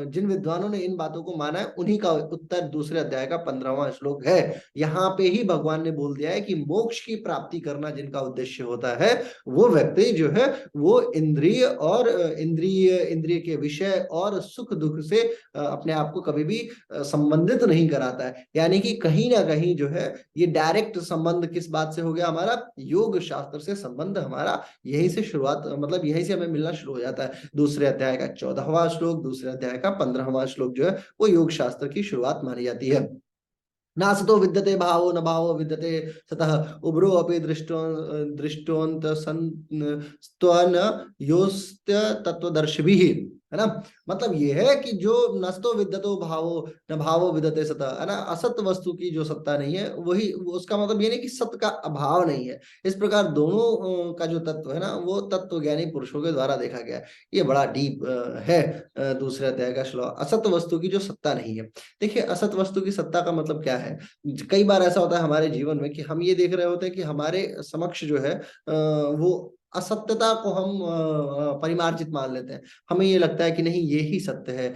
जिन विद्वानों ने इन बातों को माना है उन्हीं का उत्तर दूसरे अध्याय का 15वां श्लोक है। यहाँ पे ही भगवान ने बोल दिया है कि मोक्ष की प्राप्ति करना जिनका उद्देश्य होता है, वो व्यक्ति जो है वो इंद्रिय और इंद्रिय के विषय और सुख दुख से अपने आप को कभी भी संबंधित नहीं कराता है। यानी कि कहीं ना कहीं जो है ये डायरेक्ट संबंध किस बात से हो गया, हमारा योग शास्त्र से संबंध हमारा यहीं से शुरुआत, मतलब यहीं से हमें मिलना शुरू हो जाता है। दूसरे अध्याय का 14वां श्लोक, दूसरे अध्याय का 15वां श्लोक जो है वो योग शास्त्र की शुरुआत मानी जाती है। नासतो विद्यते भावो न भावो विद्यते सतः उभरो अपि दृष्टोन्त स्त्वन योस्त्य तत्वदर्शिभिः, है ना। मतलब ये है कि जो नस्तो विद्यतो भावो न भावो विद्यते सतः, है ना, असत वस्तु की जो सत्ता नहीं है वही, उसका मतलब ये नहीं कि सत्य का अभाव नहीं है। इस प्रकार दोनों का जो तत्व है ना वो तत्व ज्ञानी पुरुषों के द्वारा देखा गया है। ये बड़ा डीप है दूसरे अध्याय का श्लोक, असत वस्तु की जो सत्ता नहीं है। देखिए असत वस्तु की सत्ता का मतलब क्या है। कई बार ऐसा होता है हमारे जीवन में कि हम ये देख रहे होते हैं कि हमारे समक्ष जो है वो असत्यता को हम परिमार्जित मान लेते हैं। हमें ये लगता है कि नहीं ये ही सत्य है।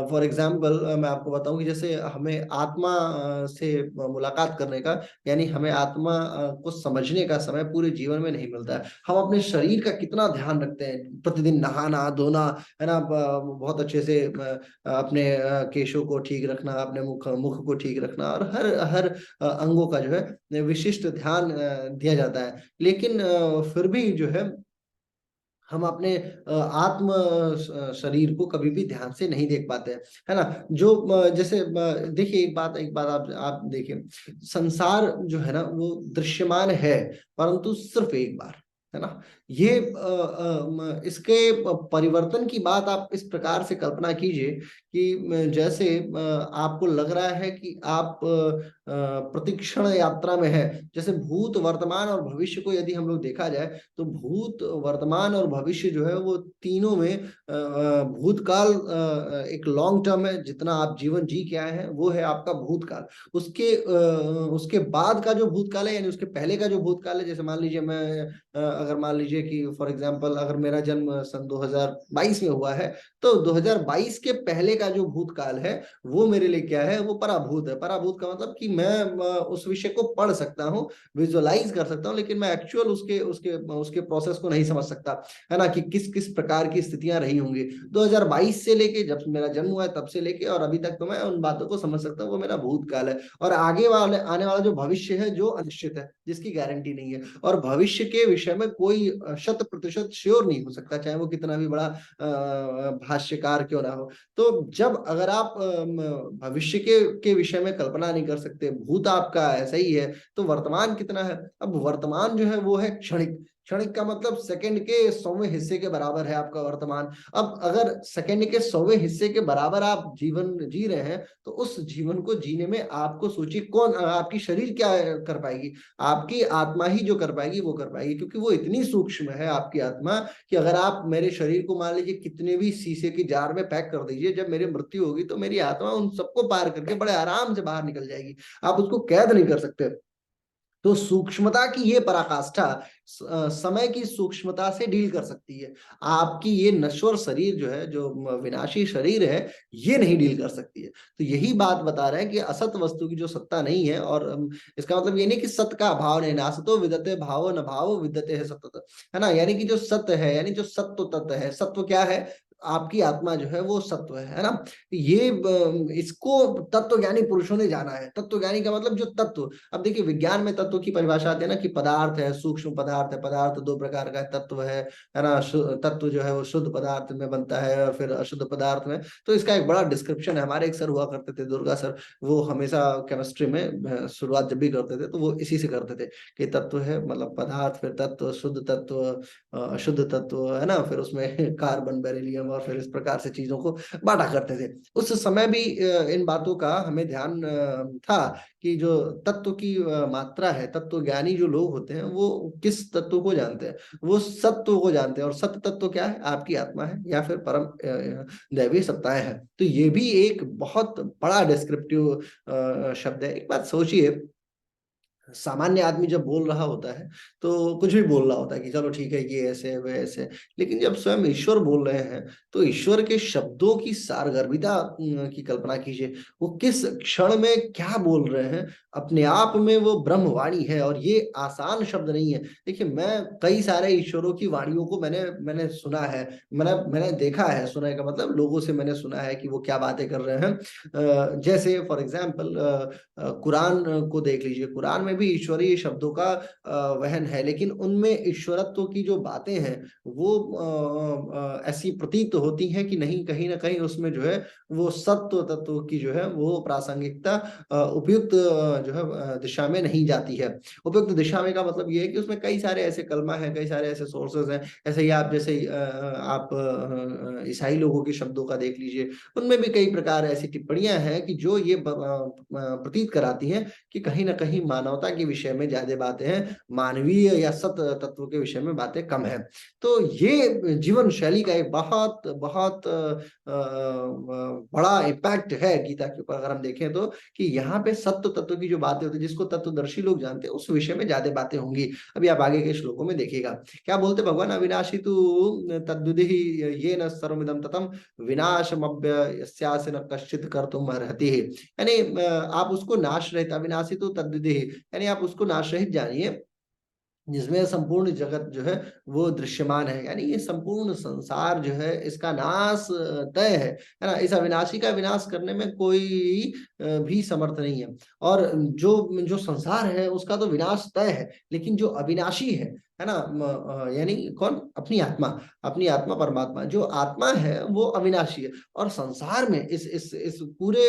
फॉर एग्जाम्पल मैं आपको बताऊं कि जैसे हमें आत्मा से मुलाकात करने का, यानी हमें आत्मा को समझने का समय पूरे जीवन में नहीं मिलता है। हम अपने शरीर का कितना ध्यान रखते हैं, प्रतिदिन नहाना धोना, है ना, बहुत अच्छे से अपने केशों को ठीक रखना, अपने मुख मुख को ठीक रखना, और हर हर अंगों का जो है विशिष्ट ध्यान दिया जाता है। लेकिन फिर भी जो है हम अपने आत्म शरीर को कभी भी ध्यान से नहीं देख पाते हैं, है ना। जो जैसे देखिए एक बात आप देखिए, संसार जो है ना वो दृश्यमान है परंतु सिर्फ एक बार, है ना। ये इसके परिवर्तन की बात आप इस प्रकार से कल्पना कीजिए कि जैसे आपको लग रहा है कि आप प्रतिक्षण यात्रा में है। जैसे भूत वर्तमान और भविष्य को यदि हम लोग देखा जाए तो भूत वर्तमान और भविष्य जो है वो तीनों में भूतकाल एक लॉन्ग टर्म है, जितना आप जीवन जी के आए हैं वो है आपका भूतकाल। उसके बाद का जो भूतकाल है, यानी उसके पहले का जो भूतकाल है, जैसे मान लीजिए मैं अगर मान लीजिए कि फॉर एग्जांपल अगर मेरा जन्म सन 2022 में हुआ है, तो 2022 के पहले का जो भूतकाल है वो मेरे लिए क्या है, वो पराभूत है। पराभूत का मतलब कि मैं उस विषय को पढ़ सकता हूँ, विजुअलाइज कर सकता हूँ, लेकिन मैं एक्चुअल उसके उसके उसके प्रोसेस को नहीं समझ सकता, है ना, कि किस किस प्रकार की स्थितियां रही होंगी 2022 से लेके, जब मेरा जन्म हुआ है तब से लेके और अभी तक, तो मैं उन बातों को समझ सकता हूँ, वो मेरा भूतकाल है। और आगे वाले आने वाला जो भविष्य है जो अनिश्चित है, जिसकी गारंटी नहीं है, और भविष्य के विषय में कोई 100% श्योर नहीं हो सकता, चाहे वो कितना भी बड़ा भाष्यकार क्यों ना हो। तो जब अगर आप भविष्य के विषय में कल्पना नहीं कर सकते, भूत आपका ऐसा ही है, तो वर्तमान कितना है। अब वर्तमान जो है वो है क्षणिक। क्षणिक का मतलब सेकंड के 100वें हिस्से के बराबर है आपका वर्तमान। अब अगर सेकंड के 100वें हिस्से के बराबर आप जीवन जी रहे हैं, तो उस जीवन को जीने में आपको सोचिए कौन, आपकी शरीर क्या कर पाएगी, आपकी आत्मा ही जो कर पाएगी वो कर पाएगी, क्योंकि वो इतनी सूक्ष्म है आपकी आत्मा कि अगर आप मेरे शरीर को मान लीजिए कितने भी शीशे की जार में पैक कर दीजिए, जब मेरी मृत्यु होगी तो मेरी आत्मा उन सबको पार करके बड़े आराम से बाहर निकल जाएगी, आप उसको कैद नहीं कर सकते। तो सूक्ष्मता की ये पराकाष्ठा समय की सूक्ष्मता से डील कर सकती है। आपकी ये नश्वर शरीर जो है, जो विनाशी शरीर है, ये नहीं डील कर सकती है। तो यही बात बता रहे हैं कि असत वस्तु की जो सत्ता नहीं है, और इसका मतलब ये नहीं कि सत्य का अभाव नहीं, नासतो विद्यते भावो न भावो विद्यते है सत्य, है ना। यानी कि जो सत्य है, यानी जो सत्व तत्व है, सत्व क्या है, आपकी आत्मा जो है वो सत्व है ना। ये इसको तत्वज्ञानी पुरुषों ने जाना है। तत्वज्ञानी का मतलब जो तत्व, अब देखिए विज्ञान में तत्व की परिभाषा आती है ना कि पदार्थ है, सूक्ष्म पदार्थ है, पदार्थ दो प्रकार का है, तत्व है ना। तत्व जो है वो शुद्ध पदार्थ में बनता है और फिर अशुद्ध पदार्थ में। तो इसका एक बड़ा डिस्क्रिप्शन है। हमारे एक सर हुआ करते थे, दुर्गा सर, वो हमेशा केमिस्ट्री में शुरुआत जब भी करते थे तो वो इसी से करते थे कि तत्व है मतलब पदार्थ, फिर तत्व, शुद्ध तत्व, अशुद्ध तत्व, है ना, फिर उसमें कार्बन, बेरिलियम, और फिर इस प्रकार से चीजों को बांटा करते थे। उस समय भी इन बातों का हमें ध्यान था कि जो तत्व की मात्रा है, तत्व ज्ञानी जो लोग होते हैं वो किस तत्व को जानते हैं, वो सत्व को जानते हैं। और सत्य तत्व क्या है, आपकी आत्मा है या फिर परम दैवी सत्ताएं हैं। तो ये भी एक बहुत बड़ा डिस्क्रिप्टिव शब्द है। एक बात सोचिए, सामान्य आदमी जब बोल रहा होता है तो कुछ भी बोल रहा होता है कि चलो ठीक है, ये ऐसे है, वह ऐसे है। लेकिन जब स्वयं ईश्वर बोल रहे हैं तो ईश्वर के शब्दों की सारगर्भिता की कल्पना कीजिए। वो किस क्षण में क्या बोल रहे हैं, अपने आप में वो ब्रह्मवाणी है, और ये आसान शब्द नहीं है। देखिए, मैं कई सारे ईश्वरों की वाणियों को मैंने मैंने सुना है, मैंने मैंने देखा है, सुना का मतलब लोगों से मैंने सुना है कि वो क्या बातें कर रहे हैं। जैसे फॉर एग्जाम्पल कुरान को देख लीजिए। कुरान में भी ईश्वरीय शब्दों का वहन है, लेकिन उनमें ईश्वरत्व की जो बातें हैं वो ऐसी प्रतीत होती हैं कि नहीं, कहीं ना कहीं उसमें जो है वो सत्व तत्व की जो है वो प्रासंगिकता उपयुक्त जो है दिशा में नहीं जाती है। उपयुक्त दिशा में का मतलब ये है कि उसमें कई सारे ऐसे कलमा हैं, कई सारे ऐसे सोर्सेज हैं। ऐसे ही आप जैसे आप ईसाई लोगों के शब्दों का देख लीजिए, उनमें भी कई प्रकार ऐसी टिप्पणियां हैं कि जो ये प्रतीत कराती हैं कि कहीं ना कहीं मानवता के विषय में ज्यादा बातें हैं, मानवीय या सत तत्व के विषय में बातें कम है। तो ये जीवन शैली का एक बहुत बहुत बड़ा इम्पैक्ट है गीता के ऊपर, अगर हम देखें तो, कि यहाँ पे सत्य तत्व की जो बातें होती है, जिसको तत्वदर्शी लोग जानते हैं, उस विषय में ज्यादा बातें होंगी। अभी आप आगे के श्लोकों में देखिएगा क्या बोलते भगवान, अविनाशी तु तद्विधि ये न सर्वमिदं ततम विनाशमव्यस्यास्य न कश्चित कर्तुम अर्हति। यानी आप उसको नाश रहित, अविनाशी तो तद्विधि, यानी आप उसको नाश रहित जानिए जिसमें संपूर्ण जगत जो है वो दृश्यमान है। यानी ये संपूर्ण संसार जो है इसका नाश तय है ना। इस अविनाशी का विनाश करने में कोई भी समर्थ नहीं है। और जो जो संसार है उसका तो विनाश तय है, लेकिन जो अविनाशी है ना, यानी कौन, अपनी आत्मा परमात्मा, जो आत्मा है वो अविनाशी है। और संसार में इस पूरे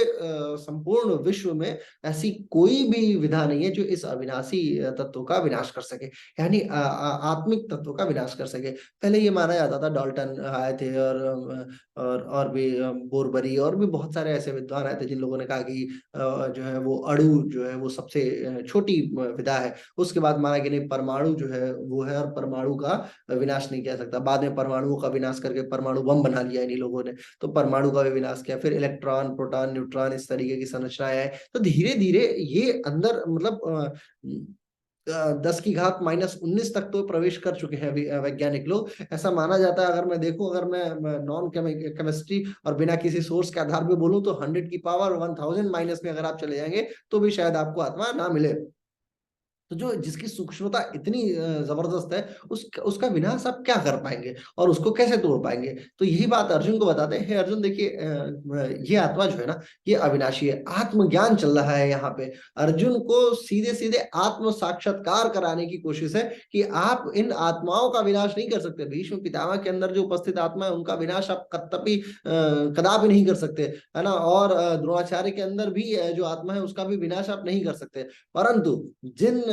संपूर्ण विश्व में ऐसी कोई भी विधा नहीं है जो इस अविनाशी तत्व का विनाश कर सके, यानी आत्मिक तत्व का विनाश कर सके। पहले ये माना जाता था, डाल्टन आए थे, और भी बोरबरी और भी बहुत सारे ऐसे विद्वान आए थे जिन लोगों ने कहा कि जो है वो अणु जो है वो सबसे छोटी विधा है। उसके बाद माना कि नहीं, परमाणु जो है वो है, और परमाणु का विनाश नहीं किया सकता। बाद में परमाणुओं का विनाश करके परमाणु बम बना लिया इन्हीं लोगों ने, तो परमाणु का भी विनाश किया। फिर इलेक्ट्रॉन, प्रोटॉन, न्यूट्रॉन, इस तरीके की संरचनाएं है। तो धीरे धीरे ये अंदर मतलब 10⁻⁻19 तक तो प्रवेश कर चुके हैं वैज्ञानिक लोग, ऐसा माना जाता है। अगर मैं देखूं, अगर मैं नॉन केमिस्ट्री और बिना किसी सोर्स के आधार पे बोलूं, तो 100⁻1000 माइनस में अगर आप चले जाएंगे तो भी शायद आपको आत्मा ना मिले। तो जो जिसकी सूक्ष्मता इतनी जबरदस्त है, उसका विनाश आप क्या कर पाएंगे और उसको कैसे तोड़ पाएंगे। तो यही बात अर्जुन को बताते हैं, हे अर्जुन देखिए, ये आत्मा जो है ना, ये अविनाशी है। आत्मज्ञान चल रहा है यहाँ पे। अर्जुन को सीधे सीधे आत्म साक्षात्कार कराने की कोशिश है कि आप इन आत्माओं का विनाश नहीं कर सकते। भीष्म पितामह के अंदर जो उपस्थित आत्मा है उनका विनाश आप कदापि नहीं कर सकते, है ना। और द्रोणाचार्य के अंदर भी जो आत्मा है उसका भी विनाश आप नहीं कर सकते। परंतु जिन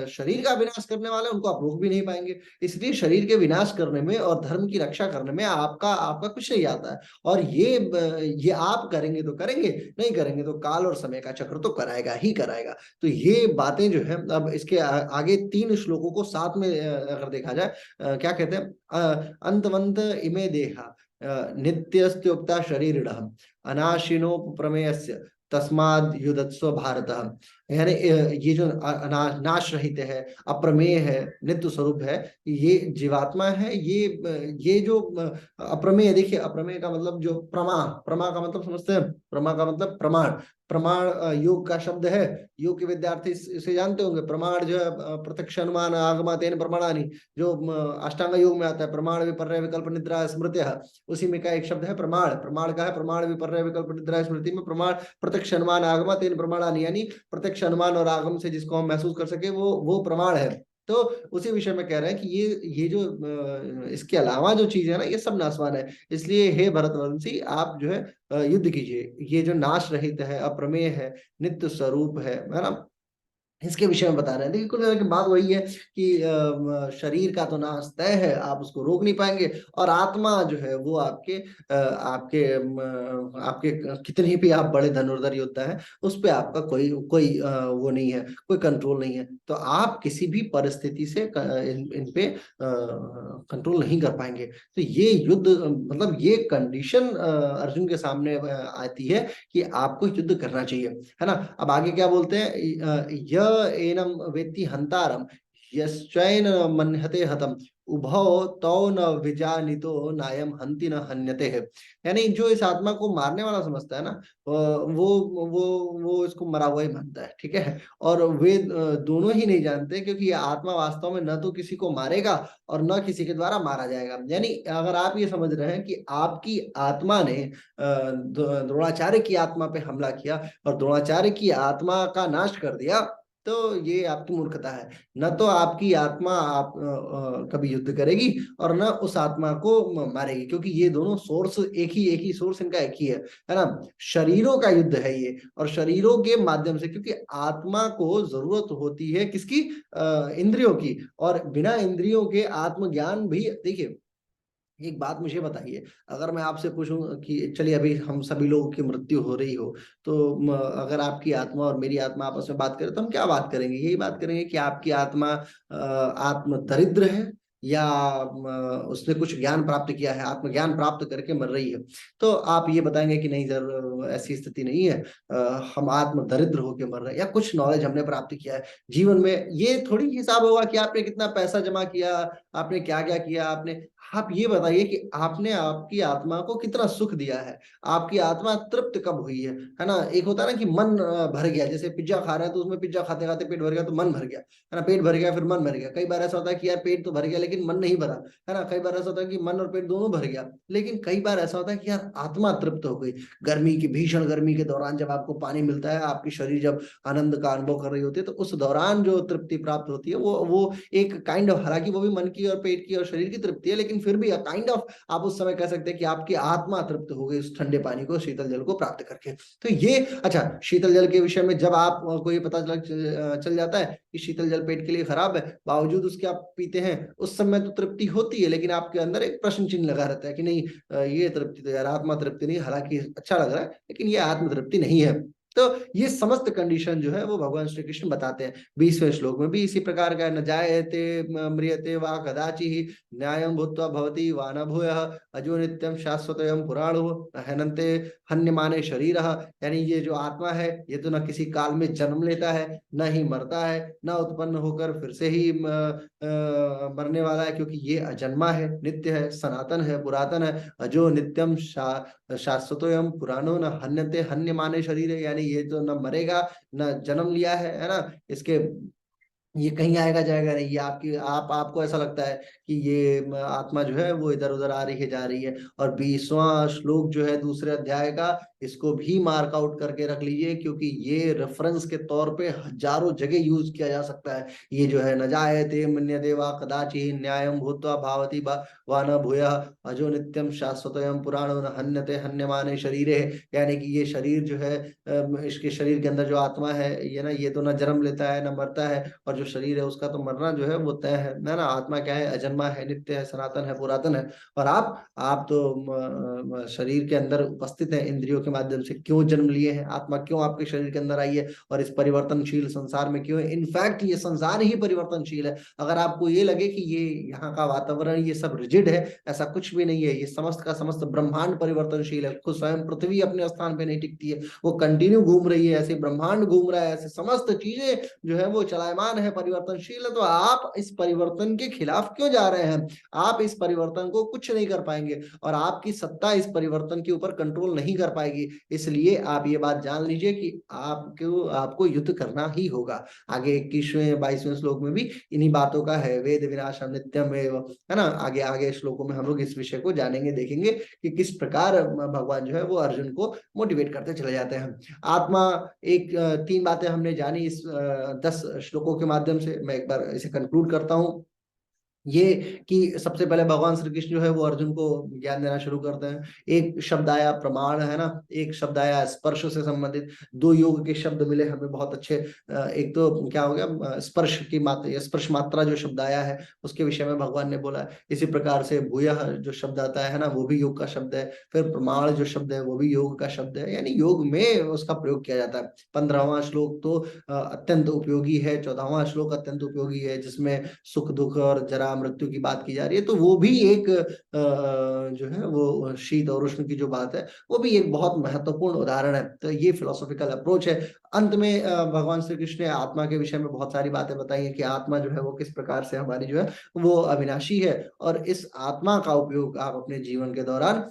शरीर का विनाश करने वाले उनको आप रोक भी नहीं पाएंगे। इसलिए शरीर के विनाश करने में और धर्म की रक्षा करने में आपका आपका कुछ नहीं आता है। और ये आप करेंगे तो करेंगे, नहीं करेंगे तो काल और समय का चक्र तो कराएगा ही कराएगा। तो ये बातें जो है, अब इसके आगे 3 श्लोकों को साथ में अगर देखा जाए, क्या कहते हैं, अंतवंत इमे देहा नित्यस्त्युक्ता शरीर अनाशिनो प्रमेयस्य तस्माद युद्धस्व भारत। यानी ये जो नाश रहित है, अप्रमेय है, नित्य स्वरूप है, ये जीवात्मा है। ये जो अप्रमेय, देखिए अप्रमेय का मतलब जो प्रमा का मतलब समझते हैं, प्रमा का मतलब प्रमाण। प्रमाण योग का शब्द है, योग के विद्यार्थी इसे जानते होंगे। प्रमाण जो है प्रत्यक्ष अनुमान आगमा तेन प्रमाणानि, जो अष्टांग योग में आता है, प्रमाण विपर्य विकल्प निद्रा स्मृति, उसी में का एक शब्द है प्रमाण। प्रमाण का है प्रमाण विपर्य विकल्प निद्रा स्मृति में प्रमाण प्रत्यक्ष अनुमान आगमा तेन प्रमाणानि, यानी प्रत्यक्ष अनुमान और आगम से जिसको हम महसूस कर सके वो प्रमाण है। तो उसी विषय में कह रहे हैं कि ये जो इसके अलावा जो चीज है ना, ये सब नाशवान है। इसलिए हे भरतवंशी, आप जो है युद्ध कीजिए। ये जो नाश रहित है, अप्रमेय है, नित्य स्वरूप है ना, इसके विषय में बता रहे हैं। देखिए कुल मिलाकर बात वही है कि शरीर का तो नाश तय है, आप उसको रोक नहीं पाएंगे। और आत्मा जो है वो आपके कितने भी आप बड़े धनुर्धर योद्धा है, उस पे आपका कोई कोई वो नहीं है, कोई कंट्रोल नहीं है। तो आप किसी भी परिस्थिति से इन पे कंट्रोल नहीं कर पाएंगे। तो ये युद्ध मतलब ये कंडीशन अर्जुन के सामने आती है कि आपको युद्ध करना चाहिए, है ना। अब आगे क्या बोलते हैं, एनम वेत्ति हंतारम यश्चैन मन्यते हतम उभौ तौ न विजानितो नायम हंति न हन्यते है। यानी जो इस आत्मा को मारने वाला समझता है ना, वो इसको मरा हुआ ही मानता है, ठीक है। और वे दोनों ही नहीं जानते, क्योंकि ये आत्मा वास्तव में न तो किसी को मारेगा और न किसी के द्वारा मारा जाएगा। यानी अगर आप ये समझ रहे हैं कि आपकी आत्मा ने द्रोणाचार्य की आत्मा पे हमला किया और द्रोणाचार्य की आत्मा का नाश कर दिया, तो ये आपकी मूर्खता है। न तो आपकी आत्मा आप कभी युद्ध करेगी और न उस आत्मा को मारेगी, क्योंकि ये दोनों सोर्स एक ही सोर्स इनका एक ही है ना। शरीरों का युद्ध है ये, और शरीरों के माध्यम से, क्योंकि आत्मा को जरूरत होती है किसकी, इंद्रियों की। और बिना इंद्रियों के आत्मज्ञान भी, देखिए एक बात मुझे बताइए, अगर मैं आपसे पूछूं कि चलिए अभी हम सभी लोगों की मृत्यु हो रही हो, तो अगर आपकी आत्मा और मेरी आत्मा आपस में बात करें, तो हम क्या बात करेंगे? यही बात करेंगे कि आपकी आत्मा आत्म दरिद्र है, या उसने कुछ ज्ञान प्राप्त किया है, आत्मज्ञान प्राप्त करके मर रही है। तो आप ये बताएंगे कि नहीं सर, ऐसी स्थिति नहीं है, हम आत्म दरिद्र होकर मर रहे हैं, या कुछ नॉलेज हमने प्राप्त किया है जीवन में। ये थोड़ी हिसाब होगा कि आपने कितना पैसा जमा किया, आपने क्या क्या किया आपने। आप ये बताइए कि आपने आपकी आत्मा को कितना सुख दिया है, आपकी आत्मा तृप्त कब हुई है ना। एक होता है ना कि मन भर गया, जैसे पिज्जा खा रहे हैं तो उसमें पिज्जा खाते खाते पेट भर गया तो मन भर गया, है ना। पेट भर गया फिर मन भर गया। कई बार ऐसा होता है कि यार पेट तो भर गया लेकिन मन नहीं भरा, है ना। कई बार ऐसा होता है कि मन और पेट दोनों भर गया, लेकिन कई बार ऐसा होता है कि यार आत्मा तृप्त हो गई। गर्मी की, भीषण गर्मी के दौरान जब आपको पानी मिलता है, आपकी शरीर जब आनंद का अनुभव कर रही होती है, तो उस दौरान जो तृप्ति प्राप्त होती है वो एक काइंड ऑफ, हालांकि वो भी मन की और पेट की और शरीर की तृप्ति है, लेकिन फिर भी काइंड ऑफ आप उस समय कह सकते हैं कि आपकी आत्मा तृप्त हो गई उस ठंडे पानी को, शीतल जल को प्राप्त करके। तो ये, अच्छा शीतल जल के विषय में जब आपको ये पता चल जाता है कि शीतल जल पेट के लिए खराब है, बावजूद उसके आप पीते हैं, उस समय तो तृप्ति होती है, लेकिन आपके अंदर एक प्रश्न चिन्ह लगा रहता है कि नहीं, ये तृप्ति तो यार आत्मा तृप्ति नहीं, हालांकि अच्छा लग रहा है लेकिन ये आत्म तृप्ति नहीं है। तो ये समस्त कंडीशन जो है वो भगवान श्री कृष्ण बताते हैं। 20वें श्लोक में भी इसी प्रकार का, न जायते म्रियते वा कदाचि न्यायं भूत्वा भवति वा न भूयः अजो नित्यं शाश्वतोऽयं पुराणो हनन्ते हन्यमाने शरीरः। यानी ये जो आत्मा है, ये तो न किसी काल में जन्म लेता है, न ही मरता है, न उत्पन्न होकर फिर से ही मरने वाला है, क्योंकि ये अजन्मा है, नित्य है, सनातन है, पुरातन है। अजो नित्यम शाश्वतोऽयं पुराणो न हन्यते हन्यमाने शरीर। यानी ये तो न मरेगा, न जन्म लिया है ना, इसके ये कहीं आएगा जाएगा नहीं। ये आपको ऐसा लगता है कि ये आत्मा जो है वो इधर उधर आ रही है, जा रही है। और 20वां श्लोक जो है दूसरे अध्याय का, इसको भी मार्क आउट करके रख लीजिए, क्योंकि ये रेफरेंस के तौर पे हजारों जगह यूज किया जा सकता है। ये जो है, न जायते मन्यते वा कदाचि न्यायं भूत्वा भावति वा न भूयः अजो नित्यम शाश्वतोऽयं पुराणो न हन्यते हन्यमाने शरीरे। यानी कि ये शरीर जो है, इसके शरीर के अंदर जो आत्मा है ये ना, ये तो न जन्म लेता है न मरता है, और जो शरीर है उसका तो मरना जो है वो तय है ना। आत्मा क्या है, अजन्मा है, नित्य है, सनातन है, पुरातन है। और आप तो शरीर के अंदर उपस्थित है, इंद्रियों के माध्यम से क्यों जन्म लिए हैं, आत्मा क्यों आपके शरीर के अंदर आई है, और इस परिवर्तनशील संसार में क्यों है। इनफैक्ट ये संसार ही परिवर्तनशील है। अगर आपको ये लगे कि ये यहाँ का वातावरण ये सब रिजिड है, ऐसा कुछ भी नहीं है। ये समस्त का समस्त ब्रह्मांड परिवर्तनशील है। खुद स्वयं पृथ्वी अपने स्थान पे नहीं टिकती है, वो कंटिन्यू घूम रही है, ऐसे ब्रह्मांड घूम रहा है, ऐसे समस्त चीजें जो है वो चलायमान है, परिवर्तनशील है। तो आप इस परिवर्तन के खिलाफ क्यों जा रहे हैं? आप इस परिवर्तन को कुछ नहीं कर पाएंगे, और आपकी सत्ता इस परिवर्तन के ऊपर कंट्रोल नहीं कर पाएगी। इसलिए आप ये बात जान लीजिए कि आपको युद्ध करना ही होगा। आगे 21वें 22वें श्लोक में भी इन्हीं बातों का है, वेद विनाशम नित्यम एव, है ना। आगे आगे श्लोकों में हम लोग इस विषय को जानेंगे, देखेंगे कि किस प्रकार भगवान जो है वो अर्जुन को मोटिवेट करते चले जाते हैं। आत्मा, एक 3 बातें हमने जानी इस 10 श्लोकों के माध्यम से। मैं एक बार इसे कंक्लूड करता हूं, ये कि सबसे पहले भगवान श्री कृष्ण जो है वो अर्जुन को ज्ञान देना शुरू करते हैं। एक शब्द आया प्रमाण, है ना, एक शब्द आया स्पर्श से संबंधित। 2 योग के शब्द मिले हमें बहुत अच्छे। एक तो क्या हो गया, स्पर्श की मात्रा, स्पर्श मात्रा जो शब्द आया है उसके विषय में भगवान ने बोला है। इसी प्रकार से भूयः जो शब्द आता है ना, वो भी योग का शब्द है। फिर प्रमाण जो शब्द है वो भी योग का शब्द है, यानी योग में उसका प्रयोग किया जाता है। 15वां श्लोक तो अत्यंत उपयोगी है, 14वां श्लोक अत्यंत उपयोगी है, जिसमें सुख दुख और जरा मृत्यु की बात की जा रही है, तो वो भी एक जो है वो शीत और उष्ण की जो बात है, वो भी एक बहुत महत्वपूर्ण उदाहरण है। तो ये फिलोसॉफिकल अप्रोच है। अंत में भगवान श्री कृष्ण ने आत्मा के विषय में बहुत सारी बातें बताई हैं कि आत्मा जो है वो किस प्रकार से हमारी जो है वो अविनाशी है, और इस आत्मा का उपयोग आप अपने जीवन के दौरान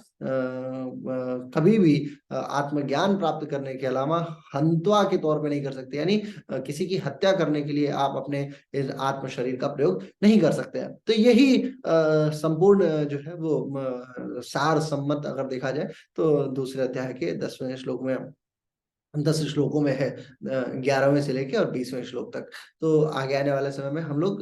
कभी भी आत्मज्ञान प्राप्त करने के अलावा हंत्वा के तौर पे नहीं कर सकते, यानी किसी की हत्या करने के लिए आप अपने इस आत्म शरीर का प्रयोग नहीं कर सकते हैं। तो यही संपूर्ण जो है वो सार सम्मत अगर देखा जाए तो दूसरे अध्याय के 10वें श्लोक में, 10 श्लोकों में है, 11वें से लेके और 20वें श्लोक तक। तो आगे आने वाले समय में हम लोग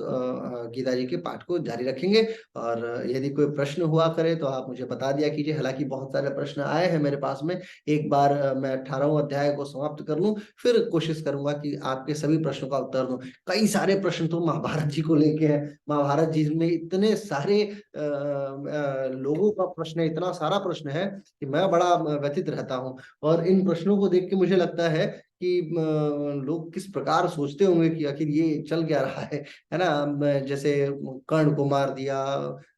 गीता जी के पाठ को जारी रखेंगे, और यदि कोई प्रश्न हुआ करे तो आप मुझे बता दिया कीजिए। हालांकि बहुत सारे प्रश्न आए हैं मेरे पास में, एक बार मैं 18वां अध्याय को समाप्त कर लूं, फिर कोशिश करूंगा कि आपके सभी प्रश्नों का उत्तर दूं। कई सारे प्रश्न तो महाभारत जी को लेके हैं। महाभारत जी में इतने सारे लोगों का प्रश्न है, इतना सारा प्रश्न है कि मैं बड़ा व्यथित रहता हूँ। और इन प्रश्नों को देख के मुझे लगता है कि लोग किस प्रकार सोचते होंगे कि आखिर ये चल क्या रहा है ना। जैसे कर्ण को मार दिया,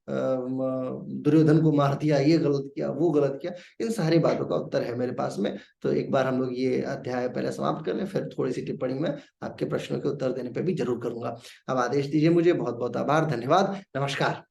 दुर्योधन को मार दिया, ये गलत किया, वो गलत किया, इन सारी बातों का उत्तर है मेरे पास में। तो एक बार हम लोग ये अध्याय पहले समाप्त कर लें, फिर थोड़ी सी टिप्पणी में आपके प्रश्नों के उत्तर देने पे भी जरूर करूंगा। अब आदेश दीजिए मुझे। बहुत बहुत आभार, धन्यवाद, नमस्कार।